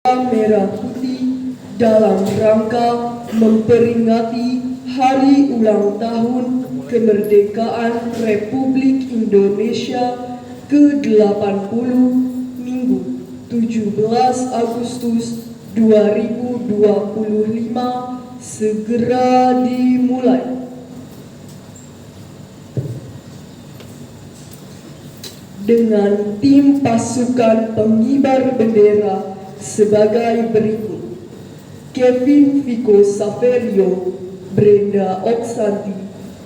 Merah Putih dalam rangka memperingati Hari Ulang Tahun Kemerdekaan Republik Indonesia ke-80 Minggu 17 Agustus 2025 segera dimulai. Dengan tim pasukan pengibar bendera sebagai berikut: Kevin Vico Saverio, Brenda Oksanti,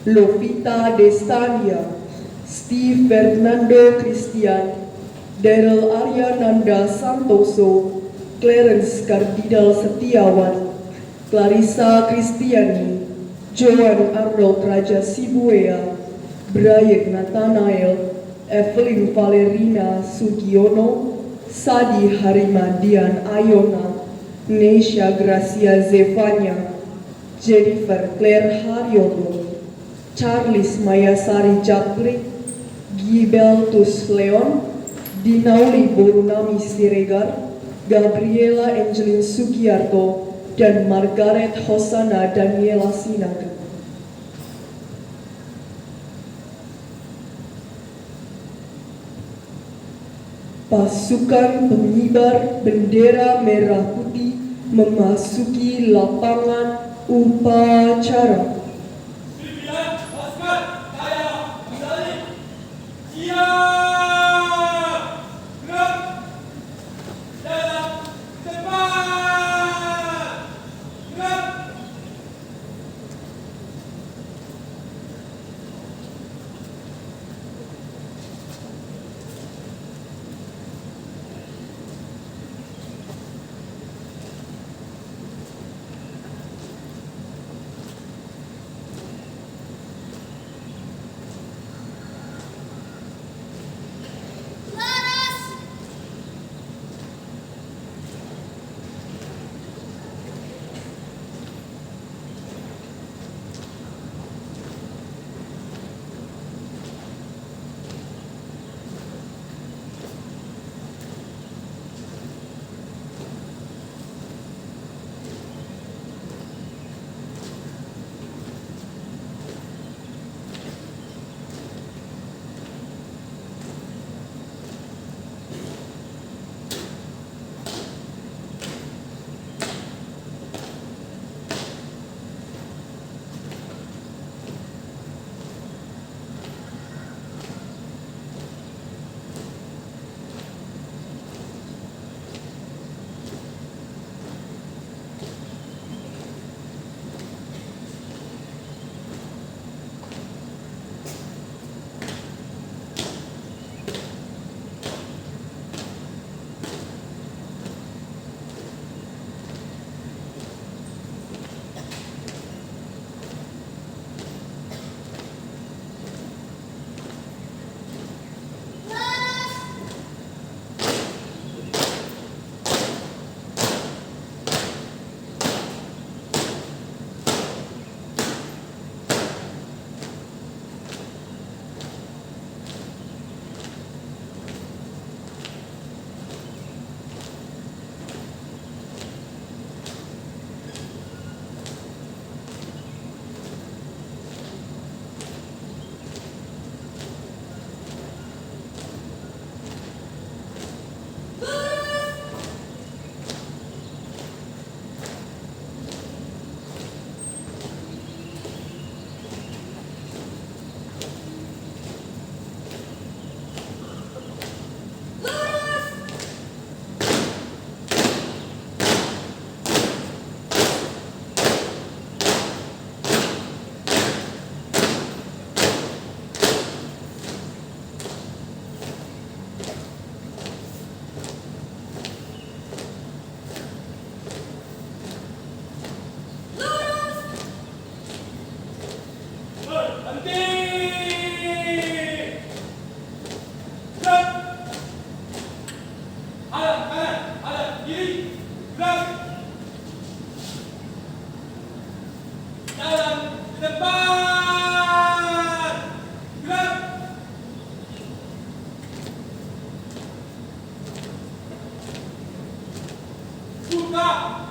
Lovita Destania, Steve Fernando Christian, Daryl Aryananda Santoso, Clarence Kardinal Setiawan, Clarissa Kristiani, Joan Arnold Raja Sibuea, Brian Nathanael, Evelyn Valerina Sugiono, Sadi Harimadian Ayona, Nesha Gracia Zevanya, Jennifer Claire Haryono, Charles Mayasari Japri, Gibeltus Leon, Dinauli Borunami Siregar, Gabriela Angelin Sugiarto, dan Margaret Hosana Daniela Sinaga. Pasukan pengibar bendera merah putih memasuki lapangan upacara.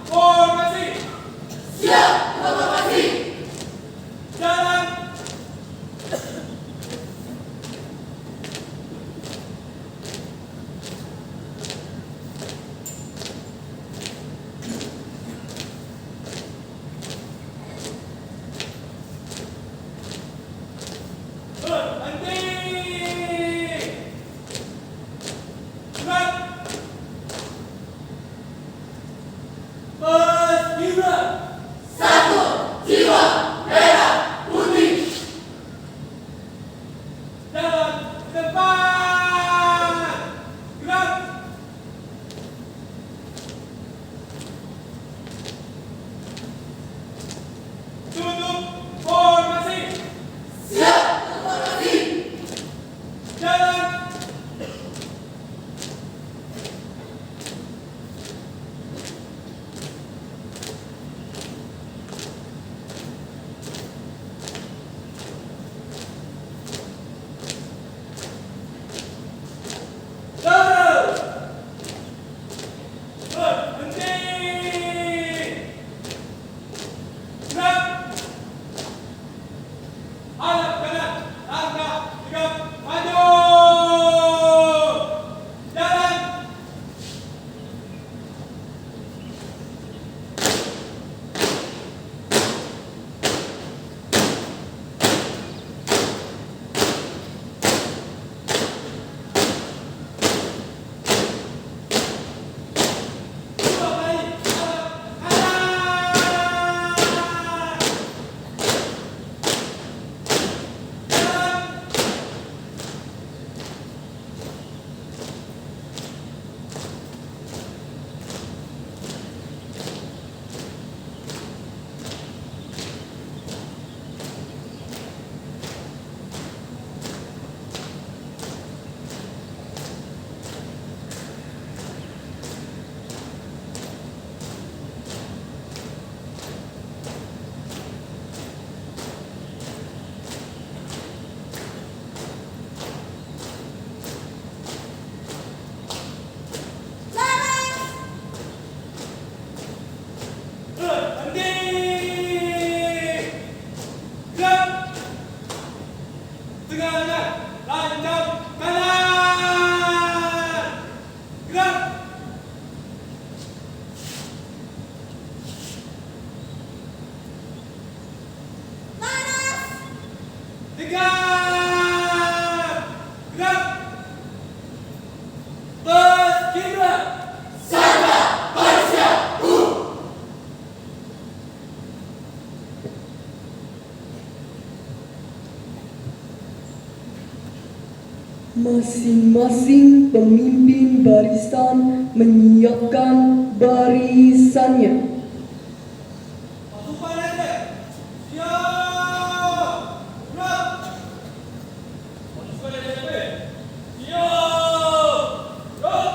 Formasi. Siap, Bapak Kasih. Jalan. Berhenti. Gerak. Bergerak. Satu, jiwa, merah, putih. Jalan ke depan. Gerak. Tutup formasi. Siap, Bapak Kasih. Jalan. Terus. Berhenti. Gerak. Hadap kanan. Langkah tegap maju. Jalan. Dua kali. Hadap kanan. Jalan. Berhenti. Gerak. Tengahnya lancang kanan. Gerak. Tegak. Gerak. Bergerak. Saka, bersiap. Masing-masing pemimpin barisan menyiapkan barisannya. Pasukan Ender. Siap. Gerak. Pasukan Ender. Siap. Gerak.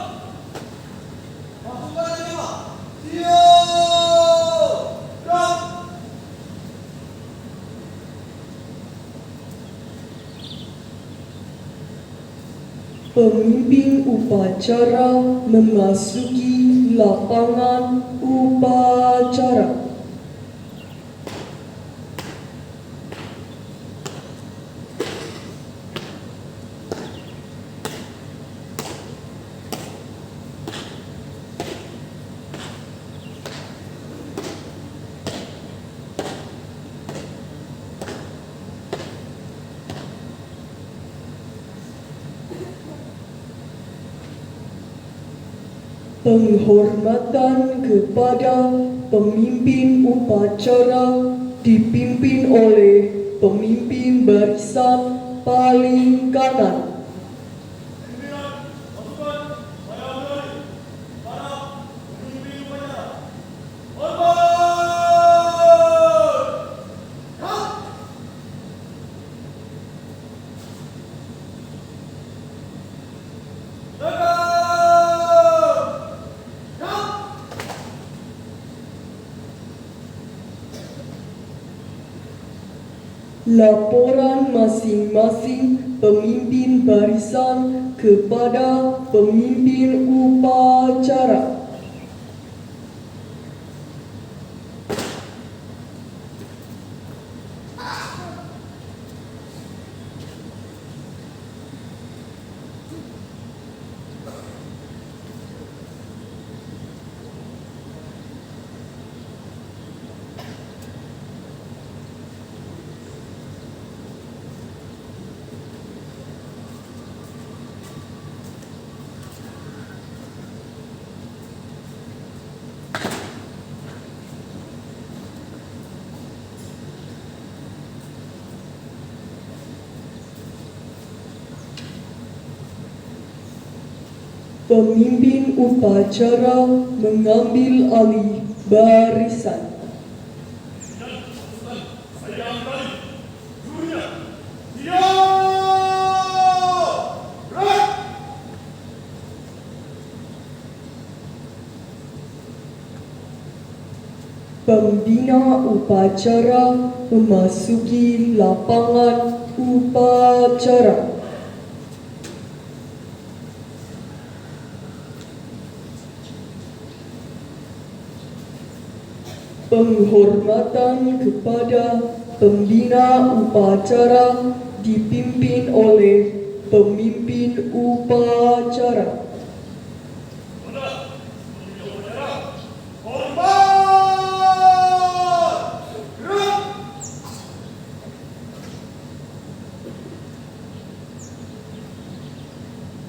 Pasukan Ender. Siap. Gerak. Pemimpin upacara memasuki lapangan upacara. Penghormatan kepada pemimpin upacara dipimpin oleh pemimpin barisan paling kanan. Pimpinan pasukan saya berdiri. Para pemimpin upacara. Hormat. Laporan masing-masing pemimpin barisan kepada pemimpin upacara. Pemimpin upacara mengambil alih barisan. Saya kembali. Jurinya. Dia. Gerak. Pembina upacara memasuki lapangan upacara. Penghormatan kepada pembina upacara dipimpin oleh pemimpin upacara. Hormat. Gerak.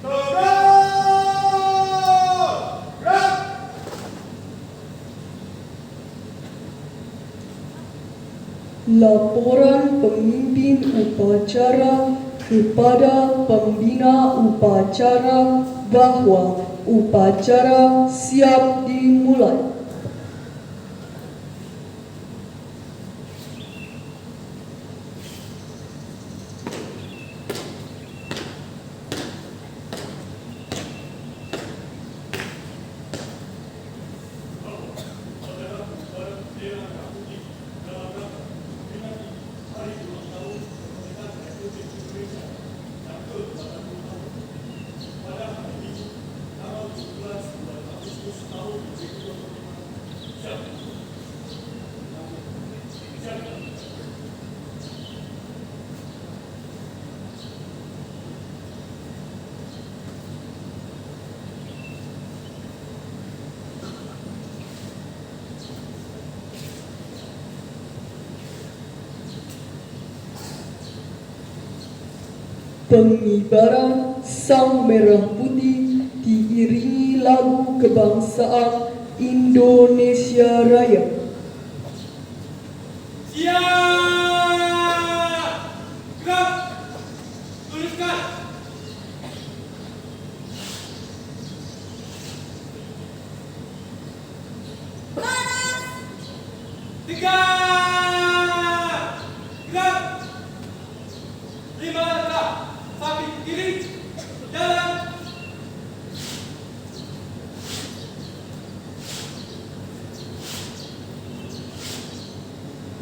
Tegak. Gerak. Laporan pemimpin upacara kepada pembina upacara bahwa upacara siap dimulai. Pengibaran Sang Merah Putih diiringi lagu kebangsaan Indonesia Raya. Siap. Gerak. Tuliskan. Tiga. Gerak. 5 langkah. Samping kiri. Jalan.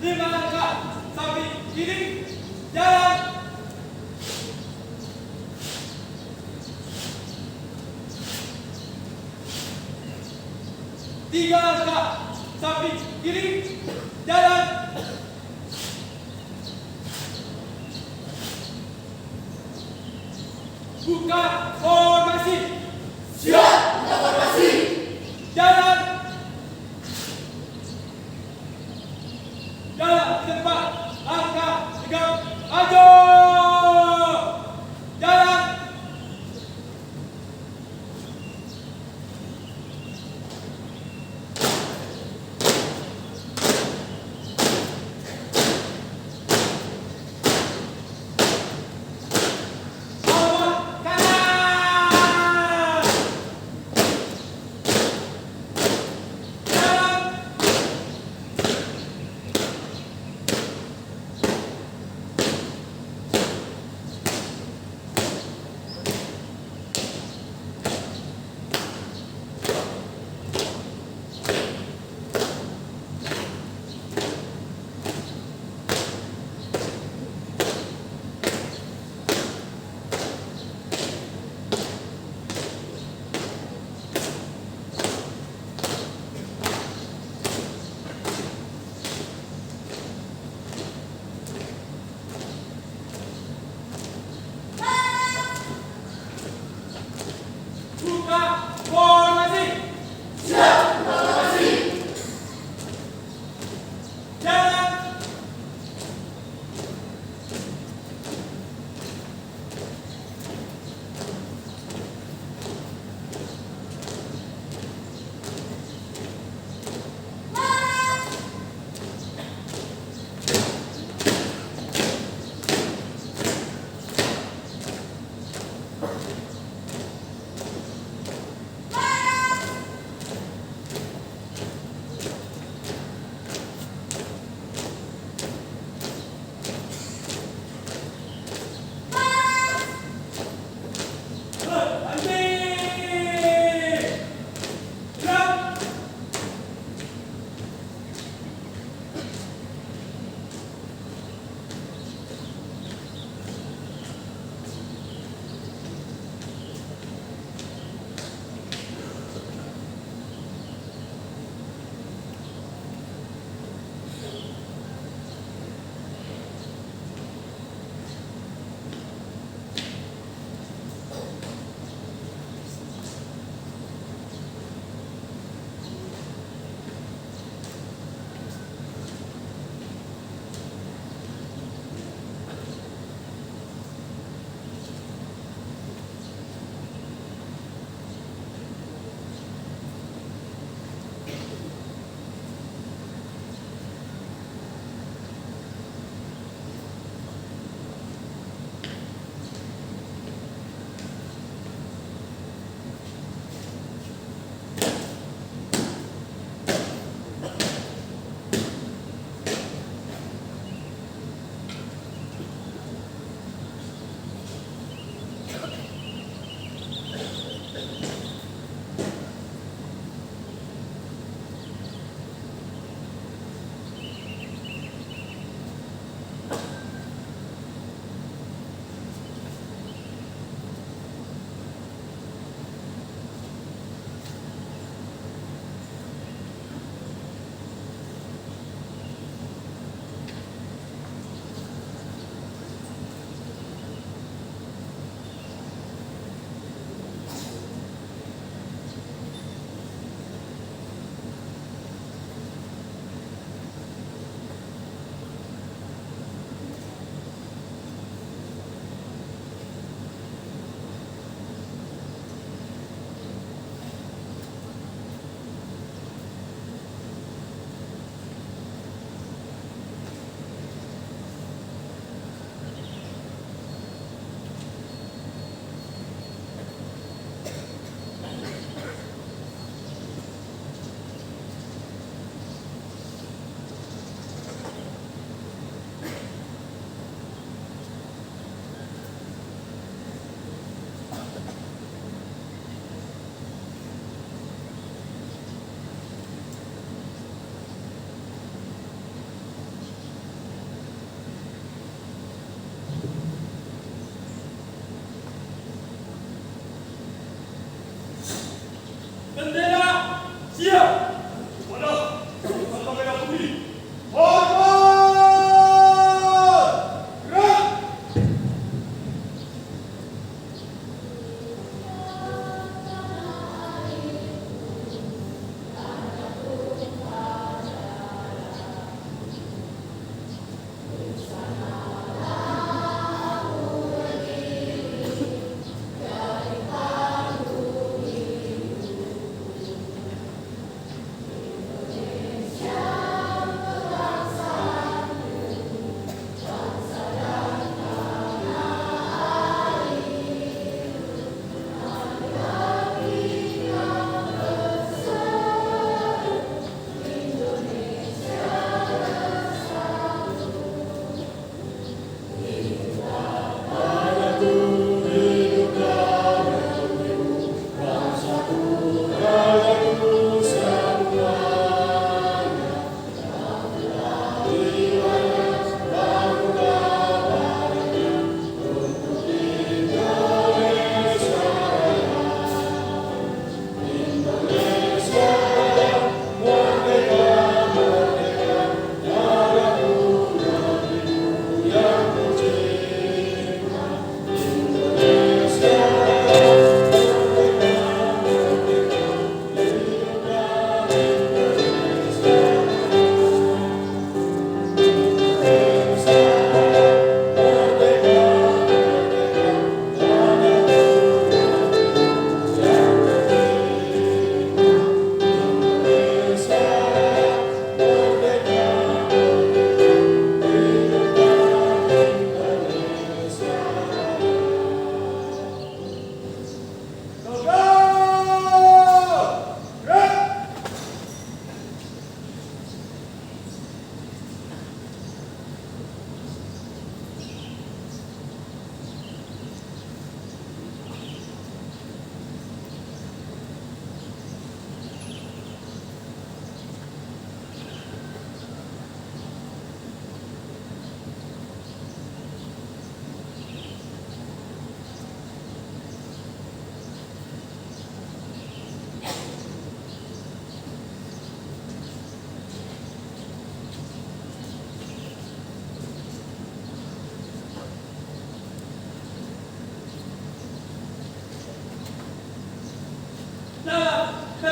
5 langkah. Samping kiri. Jalan. Tiga langkah. Samping kiri. Jalan. Buka formasi. Siap untuk formasi. Jalan. Jalan ke depan. Langkah tegap. Maju. Jalan. Awal kanan.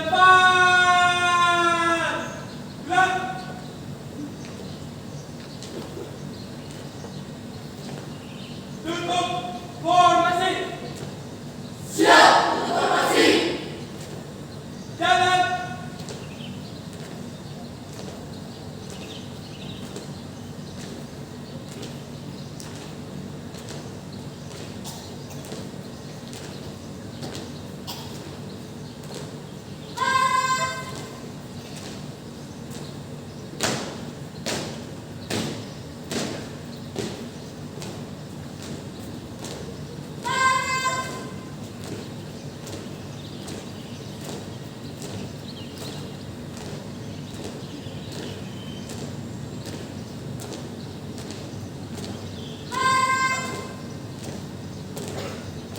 depan. Gerak. Tutup formasi. Siap untuk formasi. Jalan.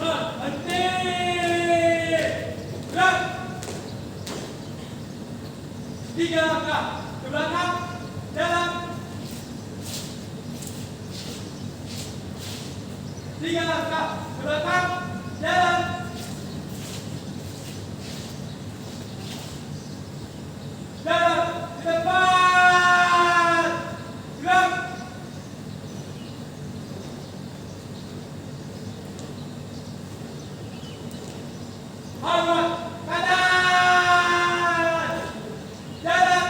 Berhenti. Gerak. 3 langkah ke belakang. Jalan. 3 langkah ke belakang. Jalan. Jalan di depan. Gerak. Hormat kanan. Jalan.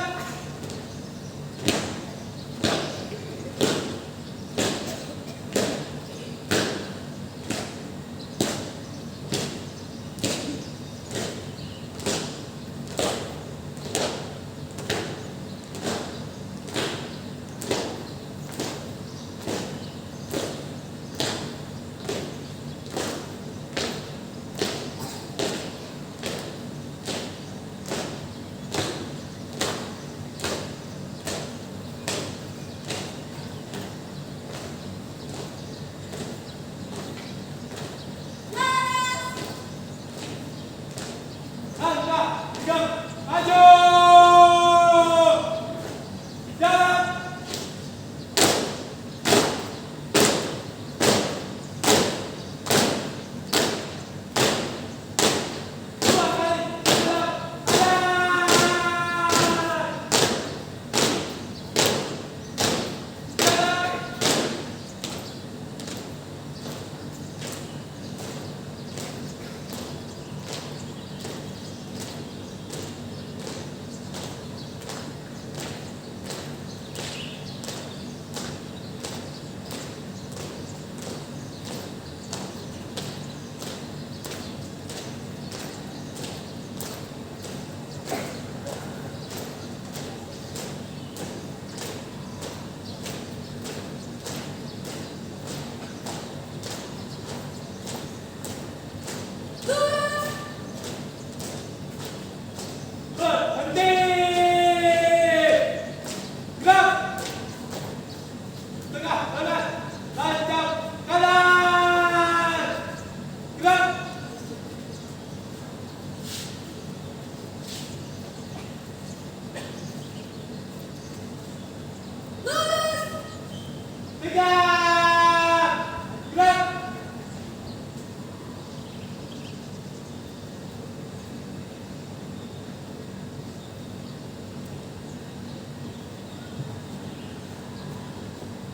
Langkah 3 maju. Jalan. 2 kali gerak kanan. Jalan. Berhenti. Gerak. Tengah kanan. Tancap kanan. Gerak. Tegak. Gerak.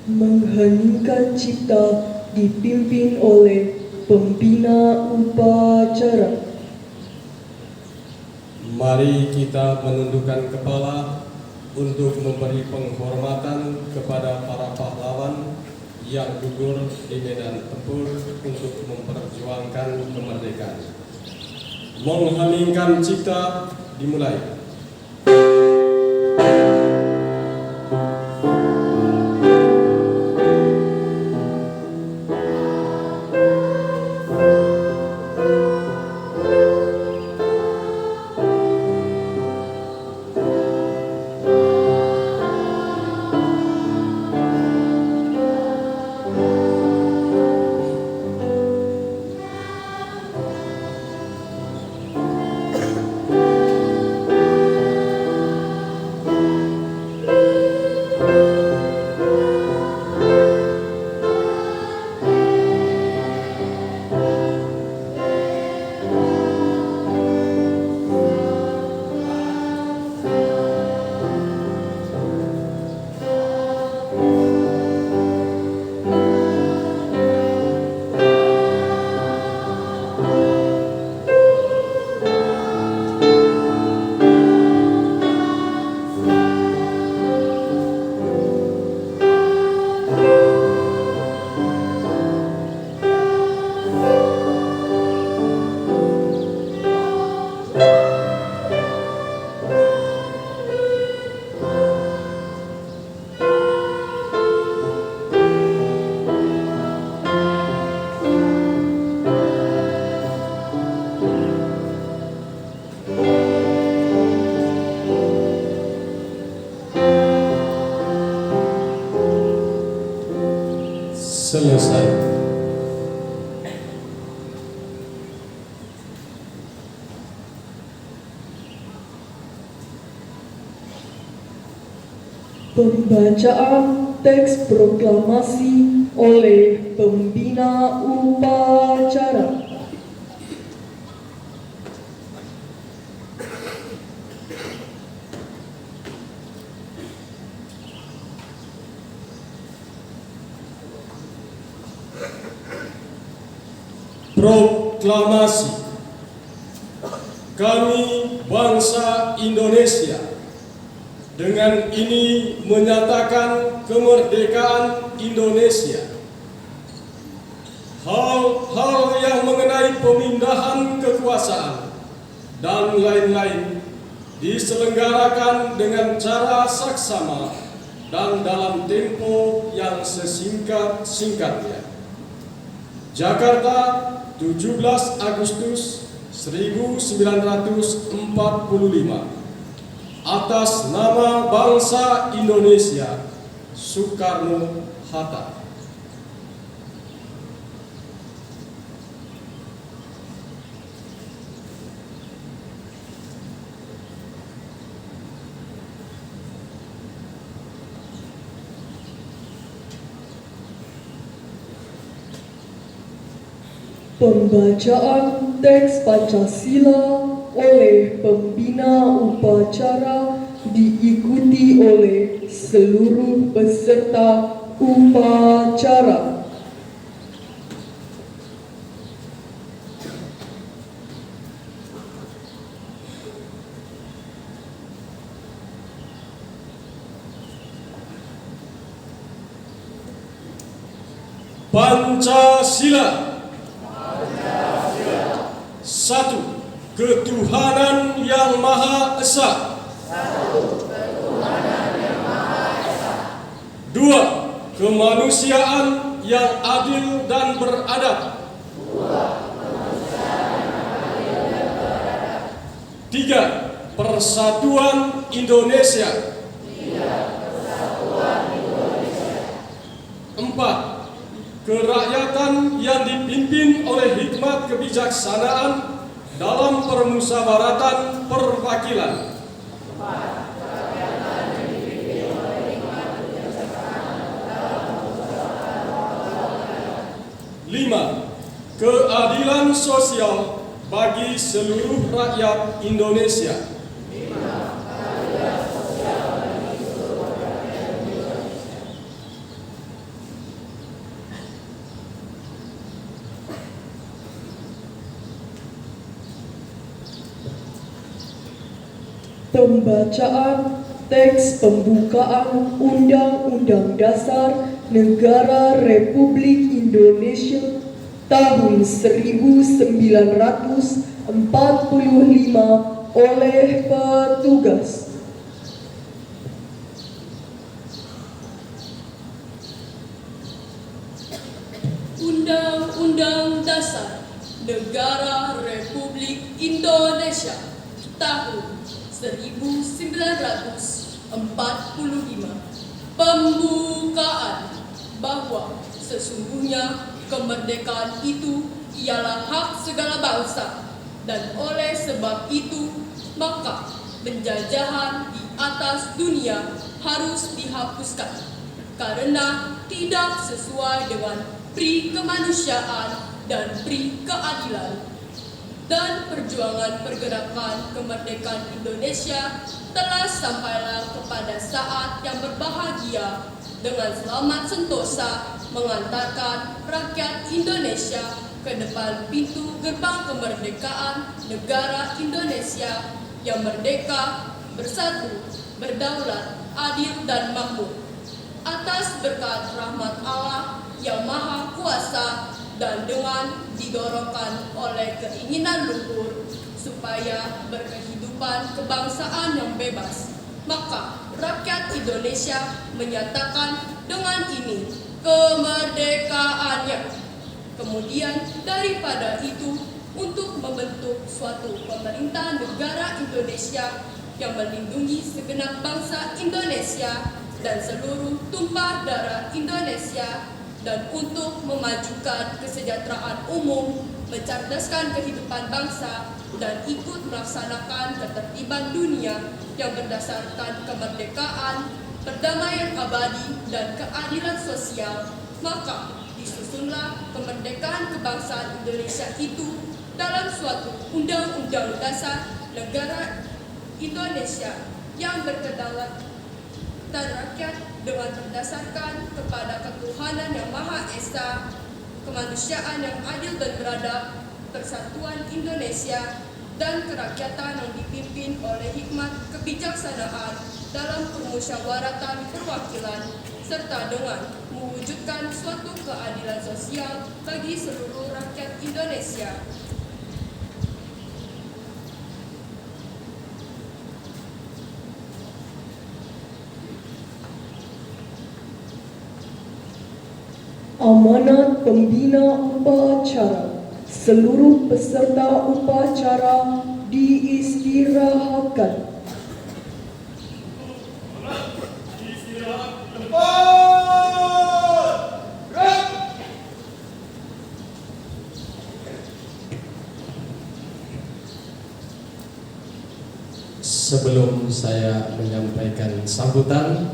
Mengheningkan cipta dipimpin oleh pembina upacara. Mari kita menundukkan kepala untuk memberi penghormatan kepada para pahlawan yang gugur di medan tempur untuk memperjuangkan kemerdekaan. Mengheningkan cipta dimulai. Selesai. Pembacaan teks proklamasi oleh pembina upacara. Proklamasi. Kami bangsa Indonesia dengan ini menyatakan kemerdekaan Indonesia. Hal-hal yang mengenai pemindahan kekuasaan dan lain-lain diselenggarakan dengan cara saksama dan dalam tempo yang sesingkat-singkatnya. Jakarta, 17 Agustus 1945. Atas nama bangsa Indonesia, Soekarno-Hatta. Pembacaan teks Pancasila oleh pembina upacara diikuti oleh seluruh peserta upacara. Pancasila. Satu, ketuhanan yang Maha Esa. Dua, kemanusiaan yang adil dan beradab. Tiga, persatuan Indonesia. Empat, kerakyatan yang dipimpin oleh hikmat kebijaksanaan dalam permusawaratan perwakilan. 5. Keadilan sosial bagi seluruh rakyat Indonesia. Pembacaan teks pembukaan Undang-Undang Dasar Negara Republik Indonesia tahun 1945 oleh petugas. Undang-Undang Dasar Negara Republik Indonesia tahun 1945. Pembukaan bahwa sesungguhnya kemerdekaan itu ialah hak segala bangsa, dan oleh sebab itu maka penjajahan di atas dunia harus dihapuskan karena tidak sesuai dengan pri kemanusiaan dan pri keadilan. Dan perjuangan pergerakan kemerdekaan Indonesia telah sampailah kepada saat yang berbahagia dengan selamat sentosa mengantarkan rakyat Indonesia ke depan pintu gerbang kemerdekaan negara Indonesia yang merdeka, bersatu, berdaulat, adil dan makmur. Atas berkat rahmat Allah yang Maha Kuasa dan dengan didorongkan oleh keinginan luhur supaya berkehidupan kebangsaan yang bebas, maka rakyat Indonesia menyatakan dengan ini kemerdekaannya. Kemudian daripada itu, untuk membentuk suatu pemerintah negara Indonesia yang melindungi segenap bangsa Indonesia dan seluruh tumpah darah Indonesia dan untuk memajukan kesejahteraan umum, mencerdaskan kehidupan bangsa, dan ikut melaksanakan ketertiban dunia yang berdasarkan kemerdekaan, perdamaian abadi, dan keadilan sosial, maka disusunlah kemerdekaan kebangsaan Indonesia itu dalam suatu Undang-Undang Dasar Negara Indonesia yang berkedaulatan rakyat dengan berdasarkan kepada ketuhanan yang Maha Esa, kemanusiaan yang adil dan beradab, persatuan Indonesia, dan kerakyatan yang dipimpin oleh hikmat kebijaksanaan dalam permusyawaratan perwakilan, serta dengan mewujudkan suatu keadilan sosial bagi seluruh rakyat Indonesia. Amanat pembina upacara. Seluruh peserta upacara diistirahatkan. Sebelum saya menyampaikan sambutan,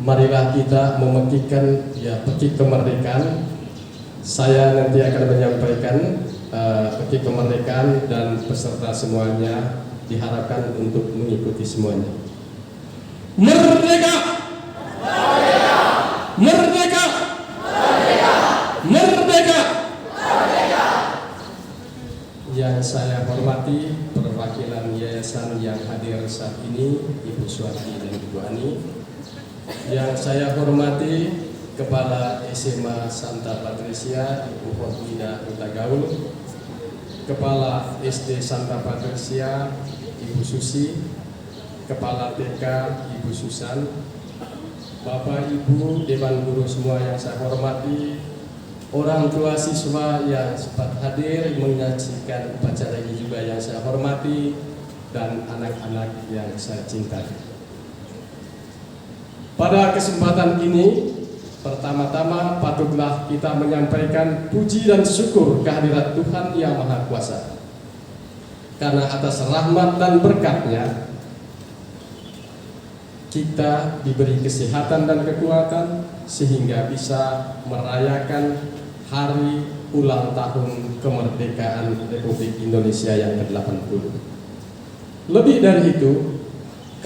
marilah kita memekikkan pekik kemerdekaan. Saya nanti akan menyampaikan pekik kemerdekaan dan peserta semuanya diharapkan untuk mengikuti semuanya. Merdeka! Merdeka! Merdeka! Merdeka! Merdeka! Merdeka! Yang saya hormati perwakilan yayasan yang hadir saat ini, Ibu Suwati dan Ibu Ani. Yang saya hormati Kepala SMA Santa Patricia, Ibu Hormida Utagaul, Kepala SD Santa Patricia, Ibu Susi, Kepala TK, Ibu Susan, Bapak Ibu Dewan Guru semua yang saya hormati, orang tua siswa yang sempat hadir menyaksikan upacara ini juga yang saya hormati, dan anak-anak yang saya cintai. Pada kesempatan ini, pertama-tama patutlah kita menyampaikan puji dan syukur kehadirat Tuhan Yang Maha Kuasa. Karena atas rahmat dan berkat-Nya, kita diberi kesehatan dan kekuatan sehingga bisa merayakan hari ulang tahun kemerdekaan Republik Indonesia yang ke-80. Lebih dari itu,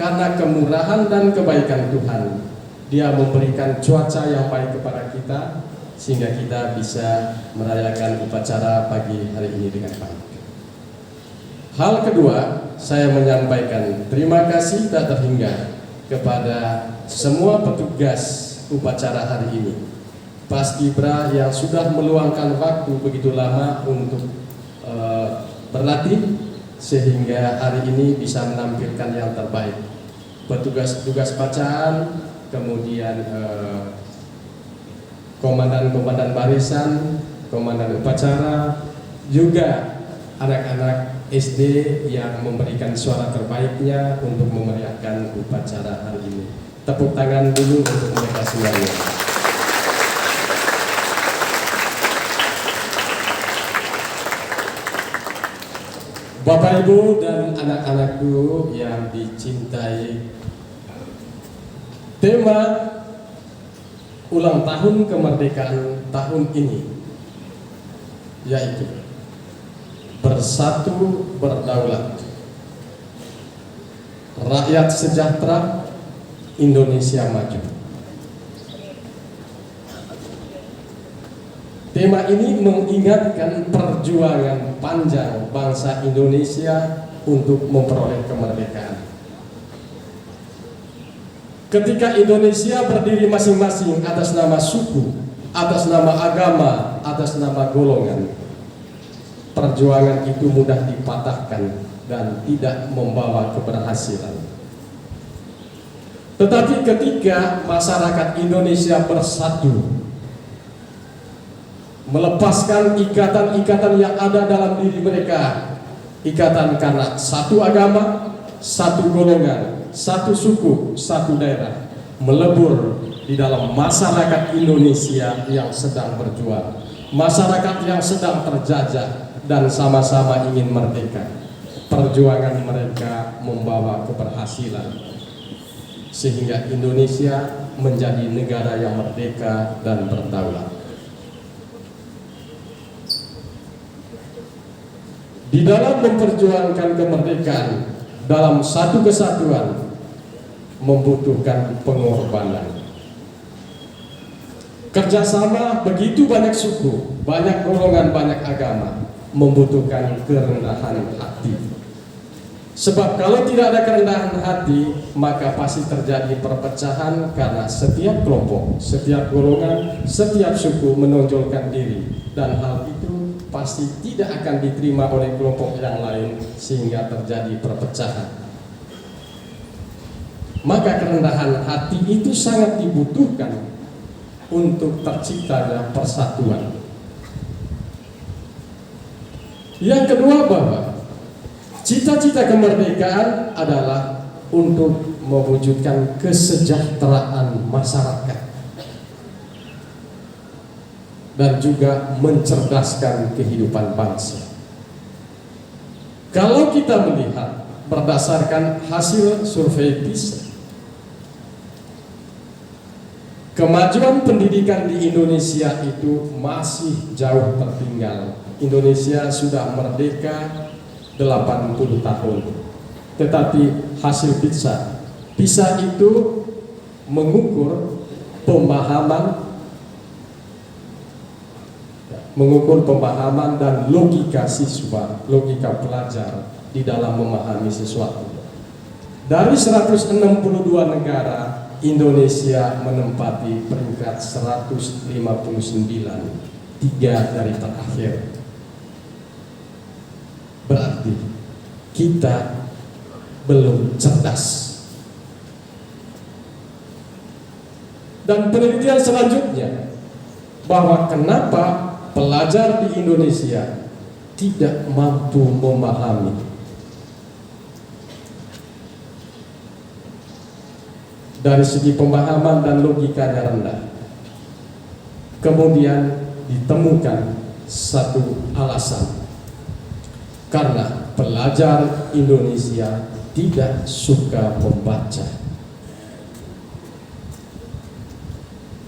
karena kemurahan dan kebaikan Tuhan, Dia memberikan cuaca yang baik kepada kita sehingga kita bisa merayakan upacara pagi hari ini dengan baik. Hal kedua, saya menyampaikan terima kasih tak terhingga kepada semua petugas upacara hari ini, Paskibra yang sudah meluangkan waktu begitu lama untuk berlatih sehingga hari ini bisa menampilkan yang terbaik. Petugas-petugas bacaan, kemudian komandan-komandan barisan, komandan upacara, juga anak-anak SD yang memberikan suara terbaiknya untuk memeriahkan upacara hari ini. Tepuk tangan dulu untuk mereka semuanya. Bapak Ibu dan anak-anakku yang dicintai, tema ulang tahun kemerdekaan tahun ini yaitu Bersatu Berdaulat, Rakyat Sejahtera, Indonesia Maju. Tema ini mengingatkan perjuangan panjang bangsa Indonesia untuk memperoleh kemerdekaan. Ketika Indonesia berdiri masing-masing atas nama suku, atas nama agama, atas nama golongan, perjuangan itu mudah dipatahkan dan tidak membawa keberhasilan. Tetapi ketika masyarakat Indonesia bersatu, melepaskan ikatan-ikatan yang ada dalam diri mereka, ikatan karena satu agama, satu golongan, satu suku, satu daerah, melebur di dalam masyarakat Indonesia yang sedang berjuang, masyarakat yang sedang terjajah dan sama-sama ingin merdeka. Perjuangan mereka membawa keberhasilan sehingga Indonesia menjadi negara yang merdeka dan berdaulat. Di dalam memperjuangkan kemerdekaan dalam satu kesatuan membutuhkan pengorbanan. Kerjasama begitu banyak suku, banyak golongan, banyak agama membutuhkan kerendahan hati. Sebab kalau tidak ada kerendahan hati, maka pasti terjadi perpecahan karena setiap kelompok, setiap golongan, setiap suku menonjolkan diri, dan hal itu pasti tidak akan diterima oleh kelompok yang lain sehingga terjadi perpecahan. Maka kerendahan hati itu sangat dibutuhkan untuk terciptanya persatuan. Yang kedua, bahwa cita-cita kemerdekaan adalah untuk mewujudkan kesejahteraan masyarakat dan juga mencerdaskan kehidupan bangsa. Kalau kita melihat berdasarkan hasil survei PISA, kemajuan pendidikan di Indonesia itu masih jauh tertinggal. Indonesia sudah merdeka 80 tahun. Tetapi hasil PISA itu mengukur pemahaman dan logika siswa, logika pelajar di dalam memahami sesuatu. Dari 162 negara, Indonesia menempati peringkat 159, 3 dari terakhir. Berarti kita belum cerdas. Dan penelitian selanjutnya, bahwa kenapa pelajar di Indonesia tidak mampu memahami. Dari segi pemahaman dan logikanya rendah. Kemudian ditemukan satu alasan, karena pelajar Indonesia tidak suka membaca.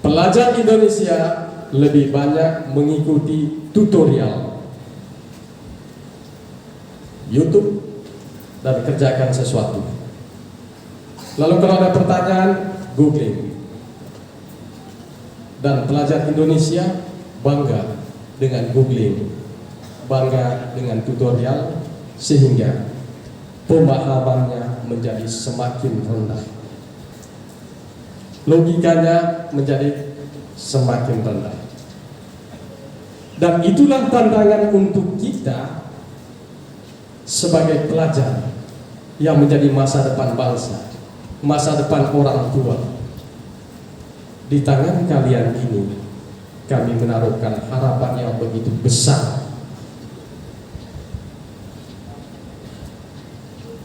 Pelajar Indonesia lebih banyak mengikuti tutorial YouTube dan kerjakan sesuatu. Lalu kalau ada pertanyaan, googling. Dan pelajar Indonesia bangga dengan googling, bangga dengan tutorial, sehingga pemahamannya menjadi semakin rendah, logikanya menjadi semakin rendah. Dan itulah tantangan untuk kita sebagai pelajar yang menjadi masa depan bangsa, masa depan orang tua. Di tangan kalian ini kami menaruhkan harapan yang begitu besar.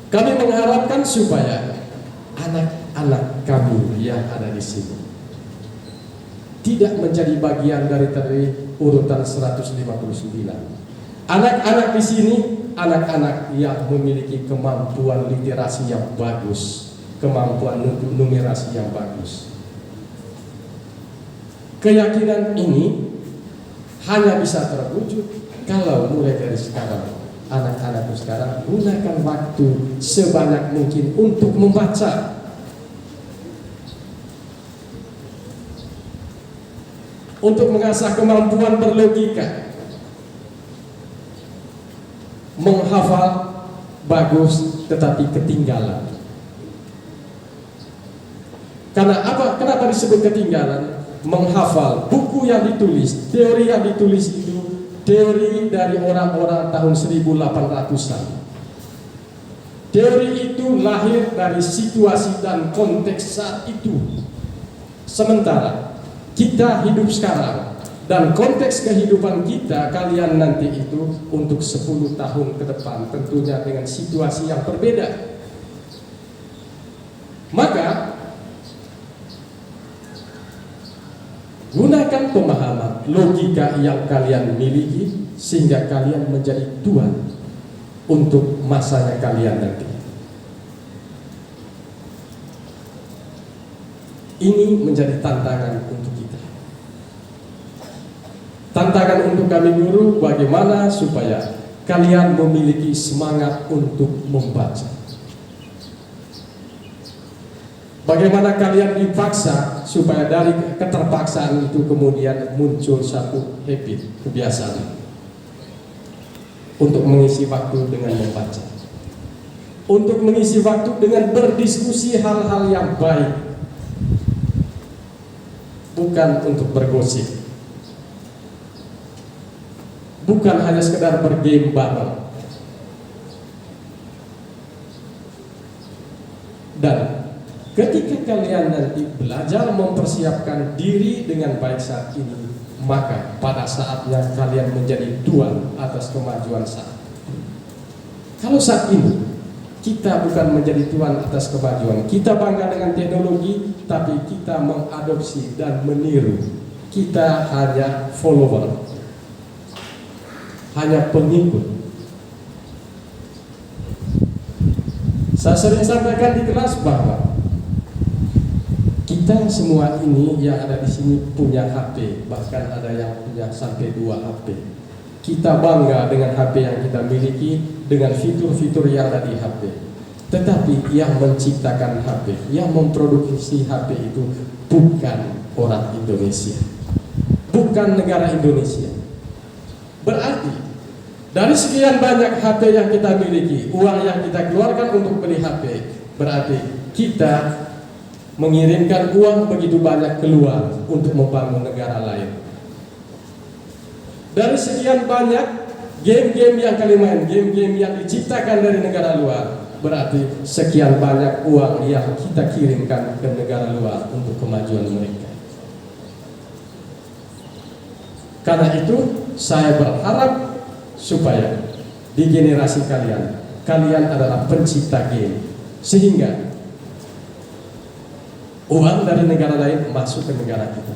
Kami mengharapkan supaya anak-anak kami yang ada di sini tidak menjadi bagian dari urutan 159. Anak-anak di sini, anak-anak yang memiliki kemampuan literasi yang bagus, kemampuan numerasi yang bagus. Keyakinan ini hanya bisa terwujud kalau mulai dari sekarang, anak-anakku sekarang gunakan waktu sebanyak mungkin untuk membaca. Untuk mengasah kemampuan berlogika, menghafal bagus tetapi ketinggalan. Karena apa? Kenapa disebut ketinggalan? Menghafal buku yang ditulis, teori yang ditulis itu teori dari orang-orang tahun 1800-an. Teori itu lahir dari situasi dan konteks saat itu. Sementara kita hidup sekarang, dan konteks kehidupan kita kalian nanti itu untuk 10 tahun ke depan, tentunya dengan situasi yang berbeda. Maka Gunakan pemahaman, logika yang kalian miliki sehingga kalian menjadi tuan untuk masanya kalian nanti. Ini menjadi tantangan untuk kita. Tantangan untuk kami guru, bagaimana supaya kalian memiliki semangat untuk membaca. Bagaimana kalian dipaksa supaya dari keterpaksaan itu kemudian muncul satu habit, kebiasaan untuk mengisi waktu dengan membaca, untuk mengisi waktu dengan berdiskusi hal-hal yang baik, bukan untuk bergosip, bukan hanya sekedar bergame bareng. Dan ketika kalian nanti belajar mempersiapkan diri dengan baik saat ini, maka pada saatnya kalian menjadi tuan atas kemajuan saat. Kalau saat ini kita bukan menjadi tuan atas kemajuan, kita bangga dengan teknologi, tapi kita mengadopsi dan meniru. Kita hanya follower, hanya pengikut. Saya sering sampaikan di kelas bahwa kita semua ini yang ada di sini punya HP, bahkan ada yang punya sampai 2 HP. Kita bangga dengan HP yang kita miliki, dengan fitur-fitur yang ada di HP. Tetapi yang menciptakan HP, yang memproduksi HP itu bukan orang Indonesia, bukan negara Indonesia. Berarti dari sekian banyak HP yang kita miliki, uang yang kita keluarkan untuk beli HP, berarti kita mengirimkan uang begitu banyak keluar untuk membangun negara lain. Dari sekian banyak game-game yang kalian main, game-game yang diciptakan dari negara luar, berarti sekian banyak uang yang kita kirimkan ke negara luar untuk kemajuan mereka. Karena itu saya berharap supaya di generasi kalian, kalian adalah pencipta game, sehingga uang dari negara lain masuk ke negara kita.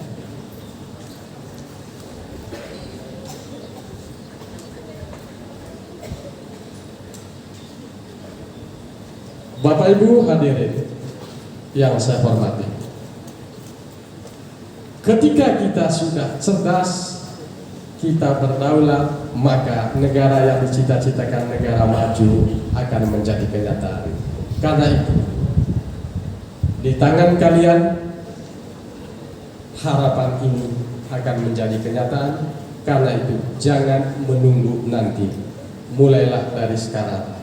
Bapak Ibu hadirin yang saya hormati, ketika kita sudah cerdas, kita berdaulat, maka negara yang dicita-citakan negara maju akan menjadi kenyataan. Karena itu, di tangan kalian harapan ini akan menjadi kenyataan. Karena itu jangan menunggu nanti, mulailah dari sekarang.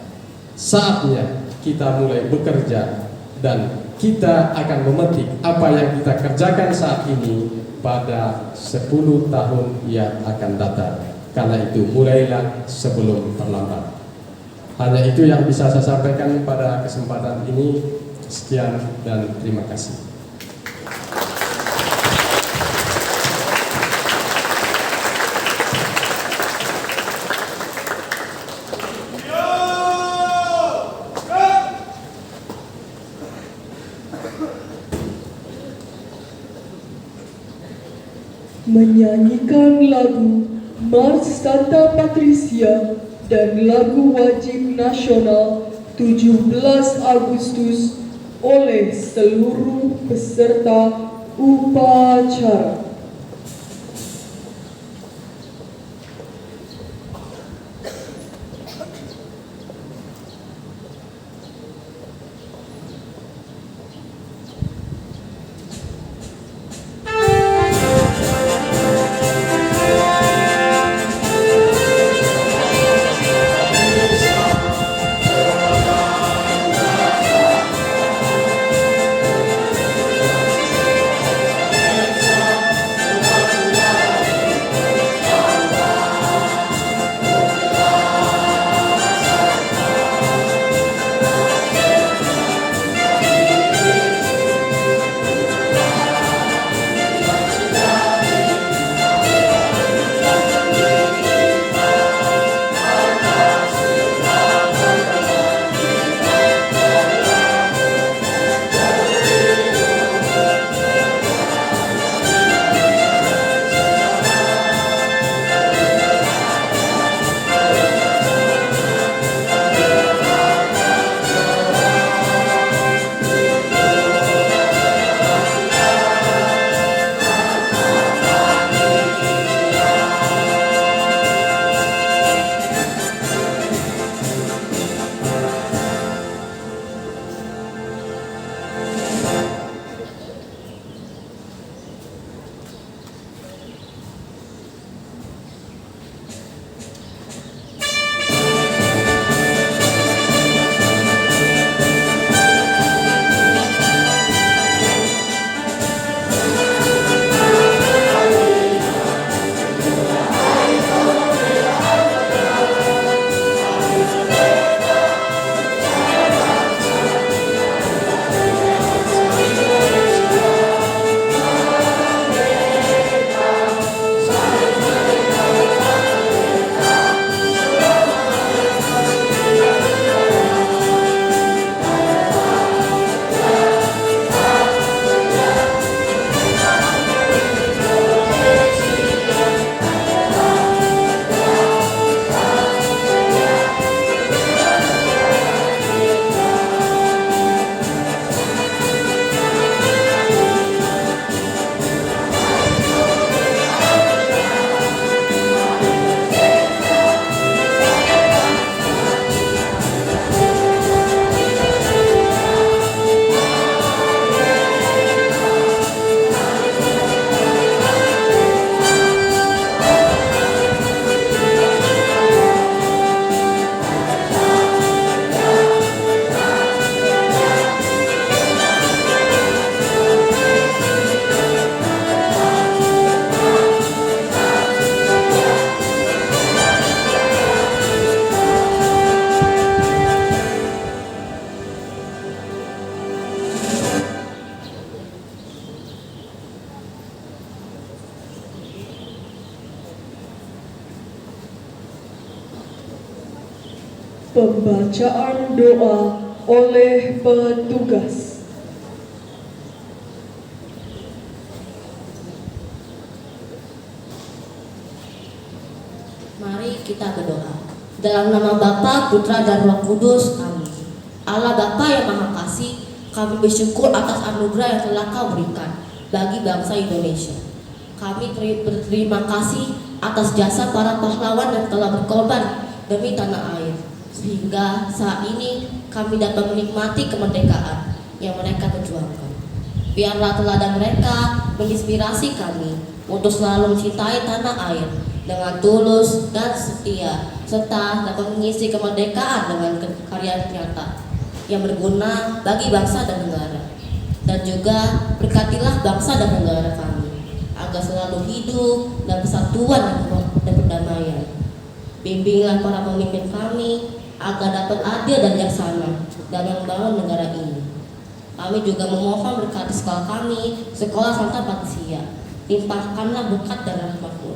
Saatnya kita mulai bekerja dan kita akan memetik apa yang kita kerjakan saat ini pada 10 tahun yang akan datang. Karena itu mulailah sebelum terlambat. Hanya itu yang bisa saya sampaikan pada kesempatan ini. Sekian dan terima kasih. Menyanyikan lagu Mars Santa Patricia dan lagu wajib nasional 17 Agustus oleh seluruh peserta upacara. Pembacaan doa oleh petugas. Mari kita berdoa. Dalam nama Bapa, Putra, dan Roh Kudus. Amin. Allah Bapa yang Maha Kasih, kami bersyukur atas anugerah yang telah Kau berikan bagi bangsa Indonesia. Kami berterima kasih atas jasa para pahlawan yang telah berkorban demi tanah air, sehingga saat ini kami dapat menikmati kemerdekaan yang mereka perjuangkan. Biarlah teladan mereka menginspirasi kami untuk selalu mencintai tanah air dengan tulus dan setia, serta dapat mengisi kemerdekaan dengan karya nyata yang berguna bagi bangsa dan negara. Dan juga berkatilah bangsa dan negara kami agar selalu hidup dalam persatuan dan perdamaian. Bimbinglah para pemimpin kami agar dapat adil dan bijaksana dalam membangun negara ini. Kami juga memohon berkat sekolah kami, Sekolah Santa Patricia. Limpahkanlah berkat dan rahmat-Mu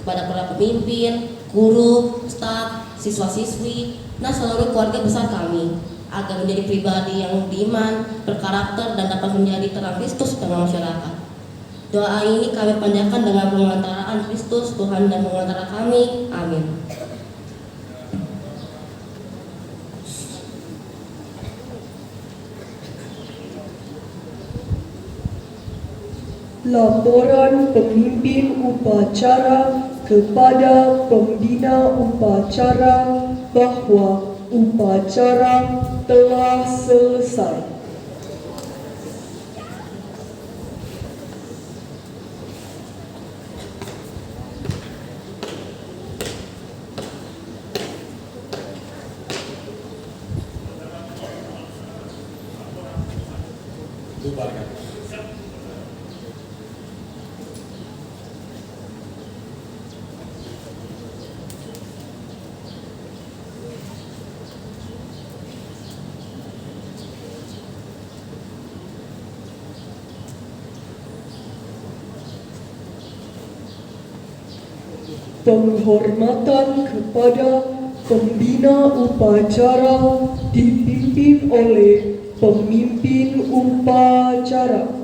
kepada para pemimpin, guru, staf, siswa-siswi, dan seluruh keluarga besar kami agar menjadi pribadi yang beriman, berkarakter, dan dapat menjadi terang Kristus tengah masyarakat. Doa ini kami panjatkan dengan pengantaraan Kristus Tuhan dan pengantara kami. Amin. Laporan pemimpin upacara kepada pembina upacara bahwa upacara telah selesai. Bubarkan. Penghormatan kepada pembina upacara dipimpin oleh pemimpin upacara.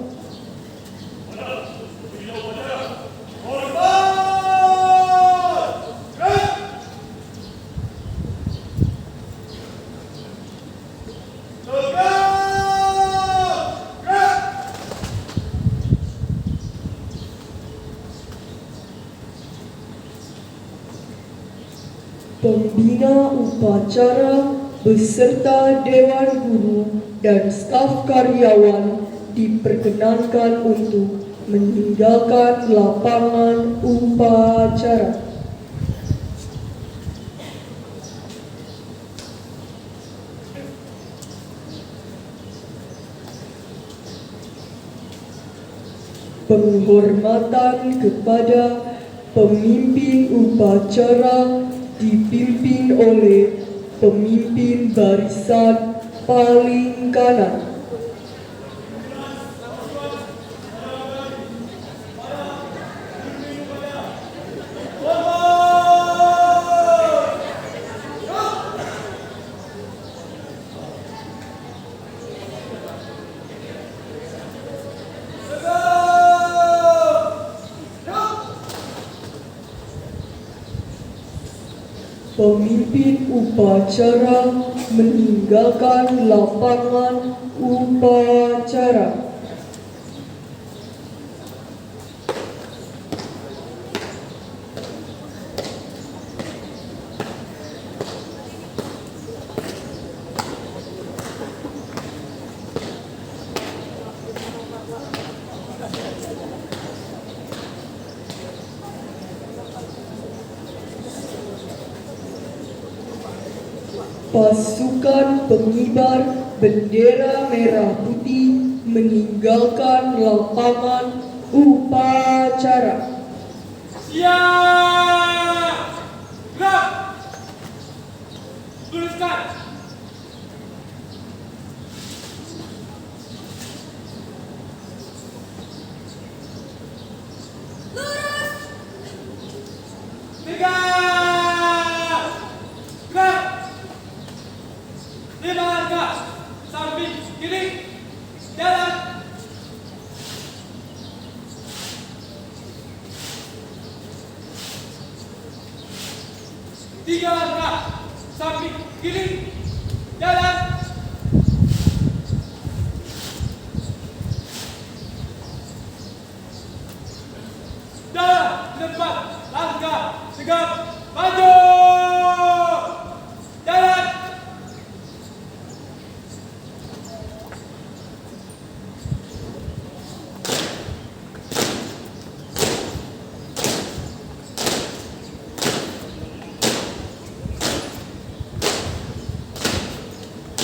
Pembina upacara beserta Dewan Guru dan staf karyawan diperkenankan untuk meninggalkan lapangan upacara. Penghormatan kepada pemimpin upacara dipimpin oleh pemimpin barisan paling kanan. Pemimpin upacara meninggalkan lapangan upacara. Pasukan pengibar bendera merah putih meninggalkan lapangan upacara. Siap! Gerak! Luruskan! Lurus! Tegak! Gerak! 3 langkah, samping kiri, jalan. Jalan, 4 langkah, tegap, maju. Jalan.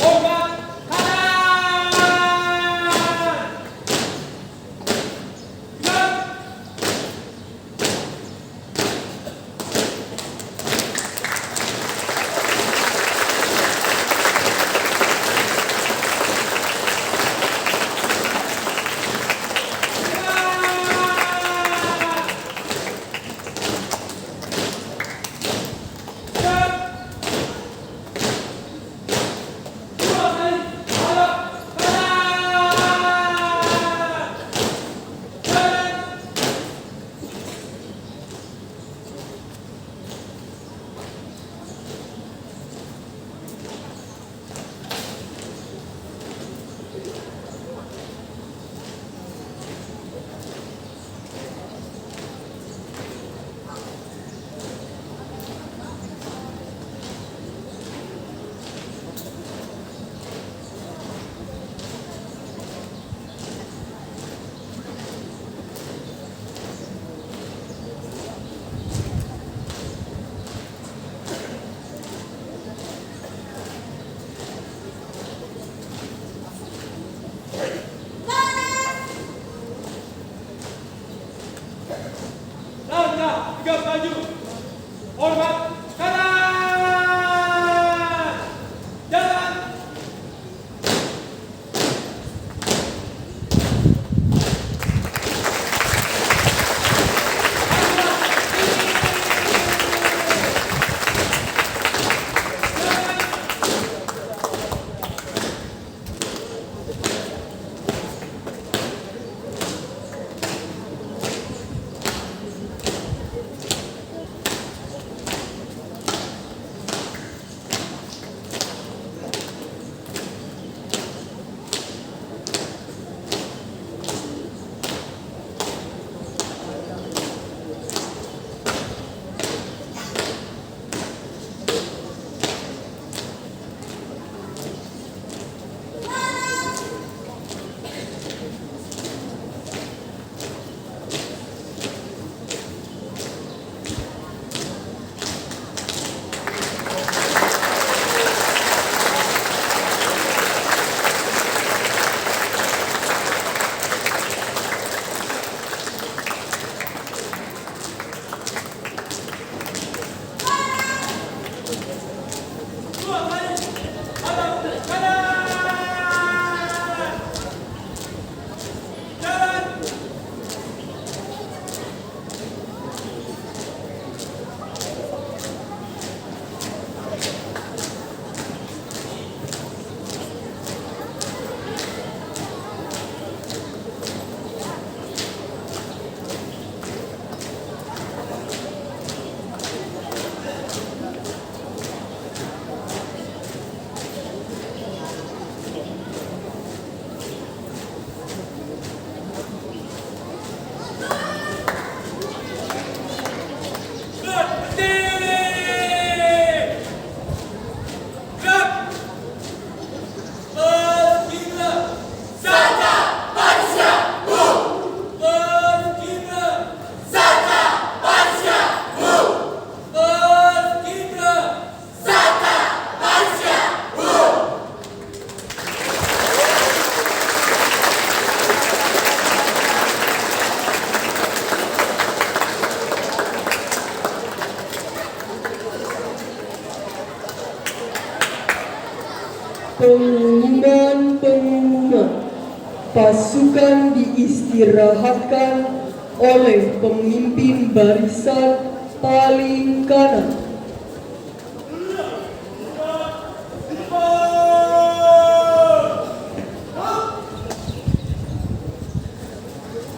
Obat kanan. Tegap. Langkah, tegap maju. Hormat kanan. Jalan. Pengumuman pasukan diistirahatkan oleh pemimpin barisan paling kanan.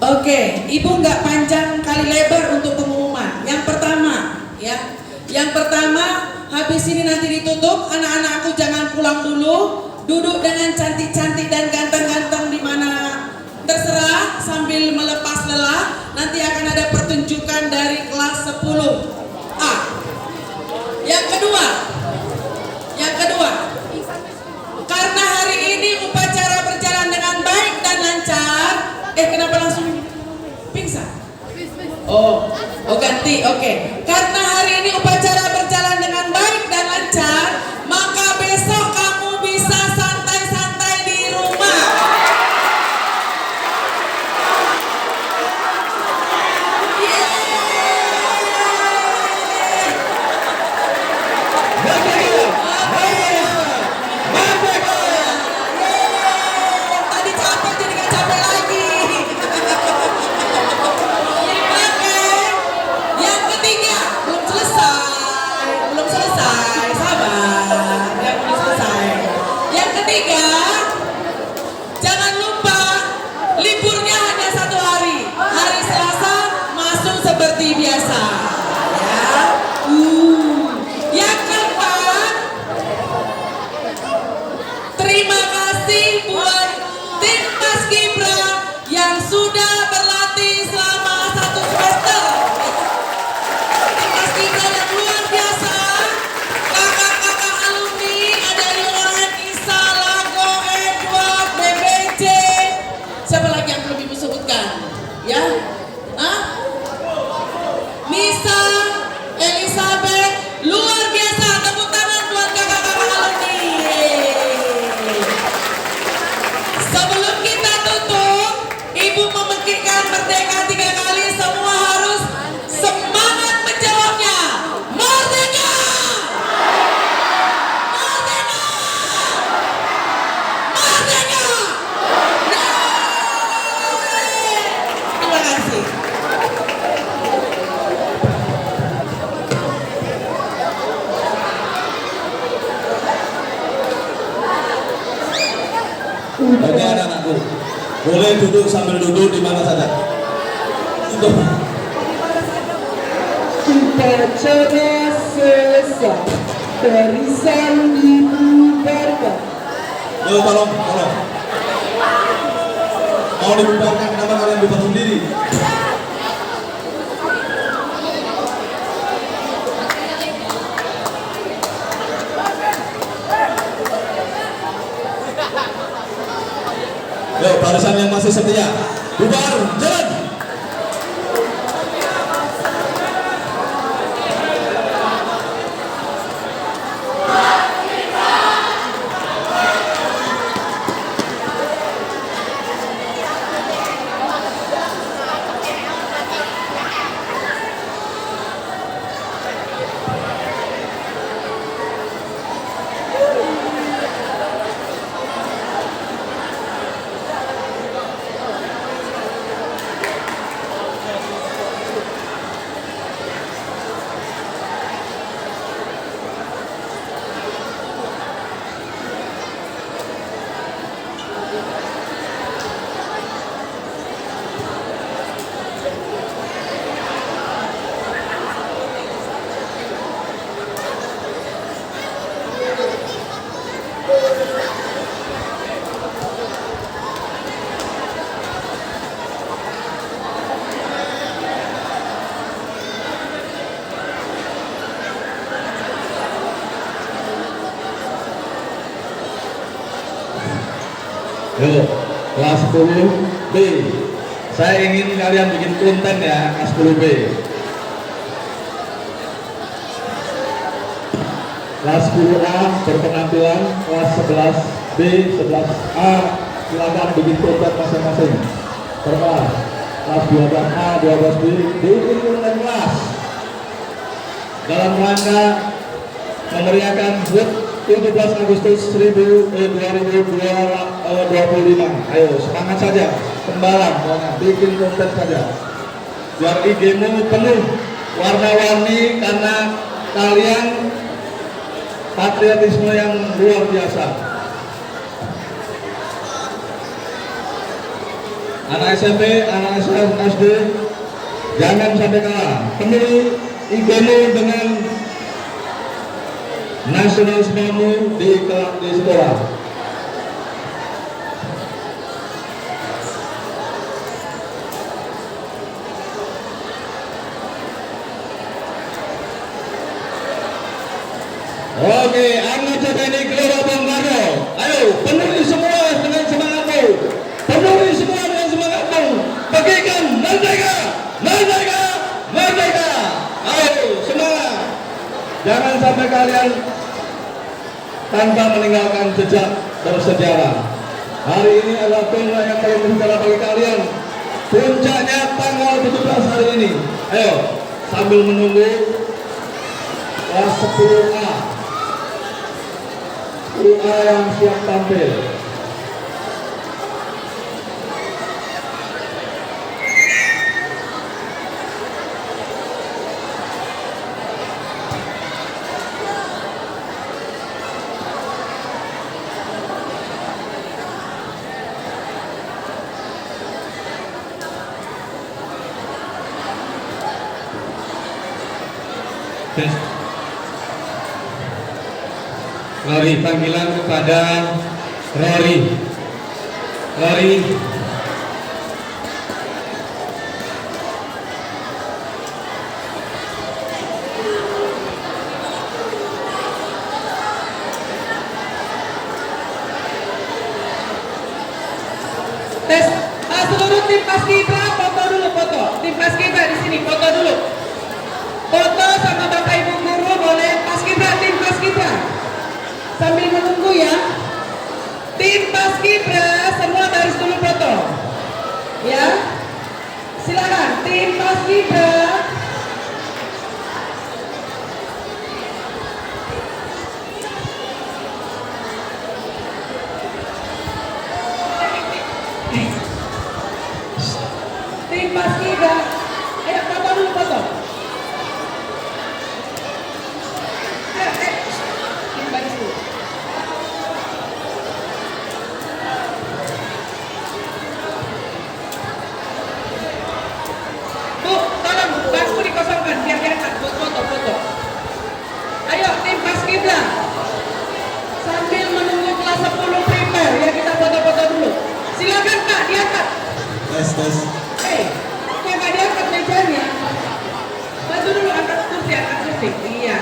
Oke, Ibu nggak panjang kali lebar untuk pengumuman. Yang pertama, ya, yang pertama habis ini nanti ditutup. Anak-anakku jangan pulang dulu. Duduk dengan cantik-cantik dan ganteng-ganteng di mana terserah sambil melepas lelah. Nanti akan ada pertunjukan dari kelas 10A. Yang kedua, karena hari ini upacara berjalan dengan baik dan lancar. Kenapa langsung pingsan? Oh ganti, oke. Karena hari ini upacara berjalan dengan baik dan lancar, maka besok kamu bisa santai-santai di rumah. Tadi capek jadi gak capek lagi. Oke. Yang ketiga, belum selesai, sabar. Yang belum selesai. Yang ketiga, jangan lupa liburnya hanya 1 hari. Hari Selasa masuk seperti biasa. Ya. Yang keempat, terima kasih buat tim Paskibra yang sudah berlatih selama 1 semester. Tim Paskibra yang luar biasa. Kakak-kakak alumni ada Yohan, Isa, Lago, Edward, BBC. Siapa lagi yang belum ibu sebutkan? Ya? Nisa, Elizabeth, luar biasa. Tepuk tangan buat kakak-kakak alumni. Sebelum kita tutup, ibu memekikkan merdeka 3 kali. Semua harus semangat menjawabnya. Merdeka! Merdeka! Merdeka! Terima kasih. Bagi anak-anakku, boleh duduk sambil duduk di mana saja. Untuk Upacara selesai. Barisan dibubarkan. tolong. Mau dibubarkan, kenapa kalian bubar sendiri? Yuk, barisan yang masih setia, bubar, jalan. Yuk, kelas 10B. Saya ingin kalian bikin konten ya, kelas 10B. Kelas 10A berpenampilan, kelas 11B, 11A silakan bikin konten masing-masing. Terkelas. Kelas 12A, 12B bikin konten kelas. Dalam rangka memeriahkan HUT 17 Agustus 2025. Ayo semangat saja, kembaran, bikin konten saja. Biar IG-mu penuh warna-warni karena kalian patriotisme yang luar biasa. Anak SMP, anak SD, jangan sampai kalah. Penuhi IG-mu dengan nasionalismemu di sekolah. Oke, anak ini Gelora Bung Karno. Ayo, penuhi semua dengan semangatmu. Penuhi semua dengan semangatmu. Bagikan merdeka, merdeka, merdeka. Ayo, semangat. Jangan sampai kalian tanpa meninggalkan jejak bersejarah. Hari ini adalah tanggal yang paling bersejarah bagi kalian. Puncaknya tanggal 17 hari ini. Ayo, sambil menunggu kelas 10A. 10A yang siap tampil. Rory, panggilan kepada Rory. Rory. Tes, seluruh tim Paskibra foto dulu, foto. Tim Paskibra di sini foto dulu. Foto sama Bapak Ibu guru boleh. Paskibra, tim Paskibra. Sambil menunggu ya. Tim Paskibra semua baris dulu foto. Ya. Silakan tim Paskibra. Tim Paskibra. Ayo foto dulu foto. Ayo, tim baris dulu. Bu, tolong bangku dikosongkan biar diangkat buat foto-foto. Ayo tim Paskibra. Sambil menunggu kelas 10 primer ya kita foto-foto dulu. Silakan Pak diangkat. Tes. Hei, kok nggak diangkat mejanya? Bantu dulu angkat kursi. Iya.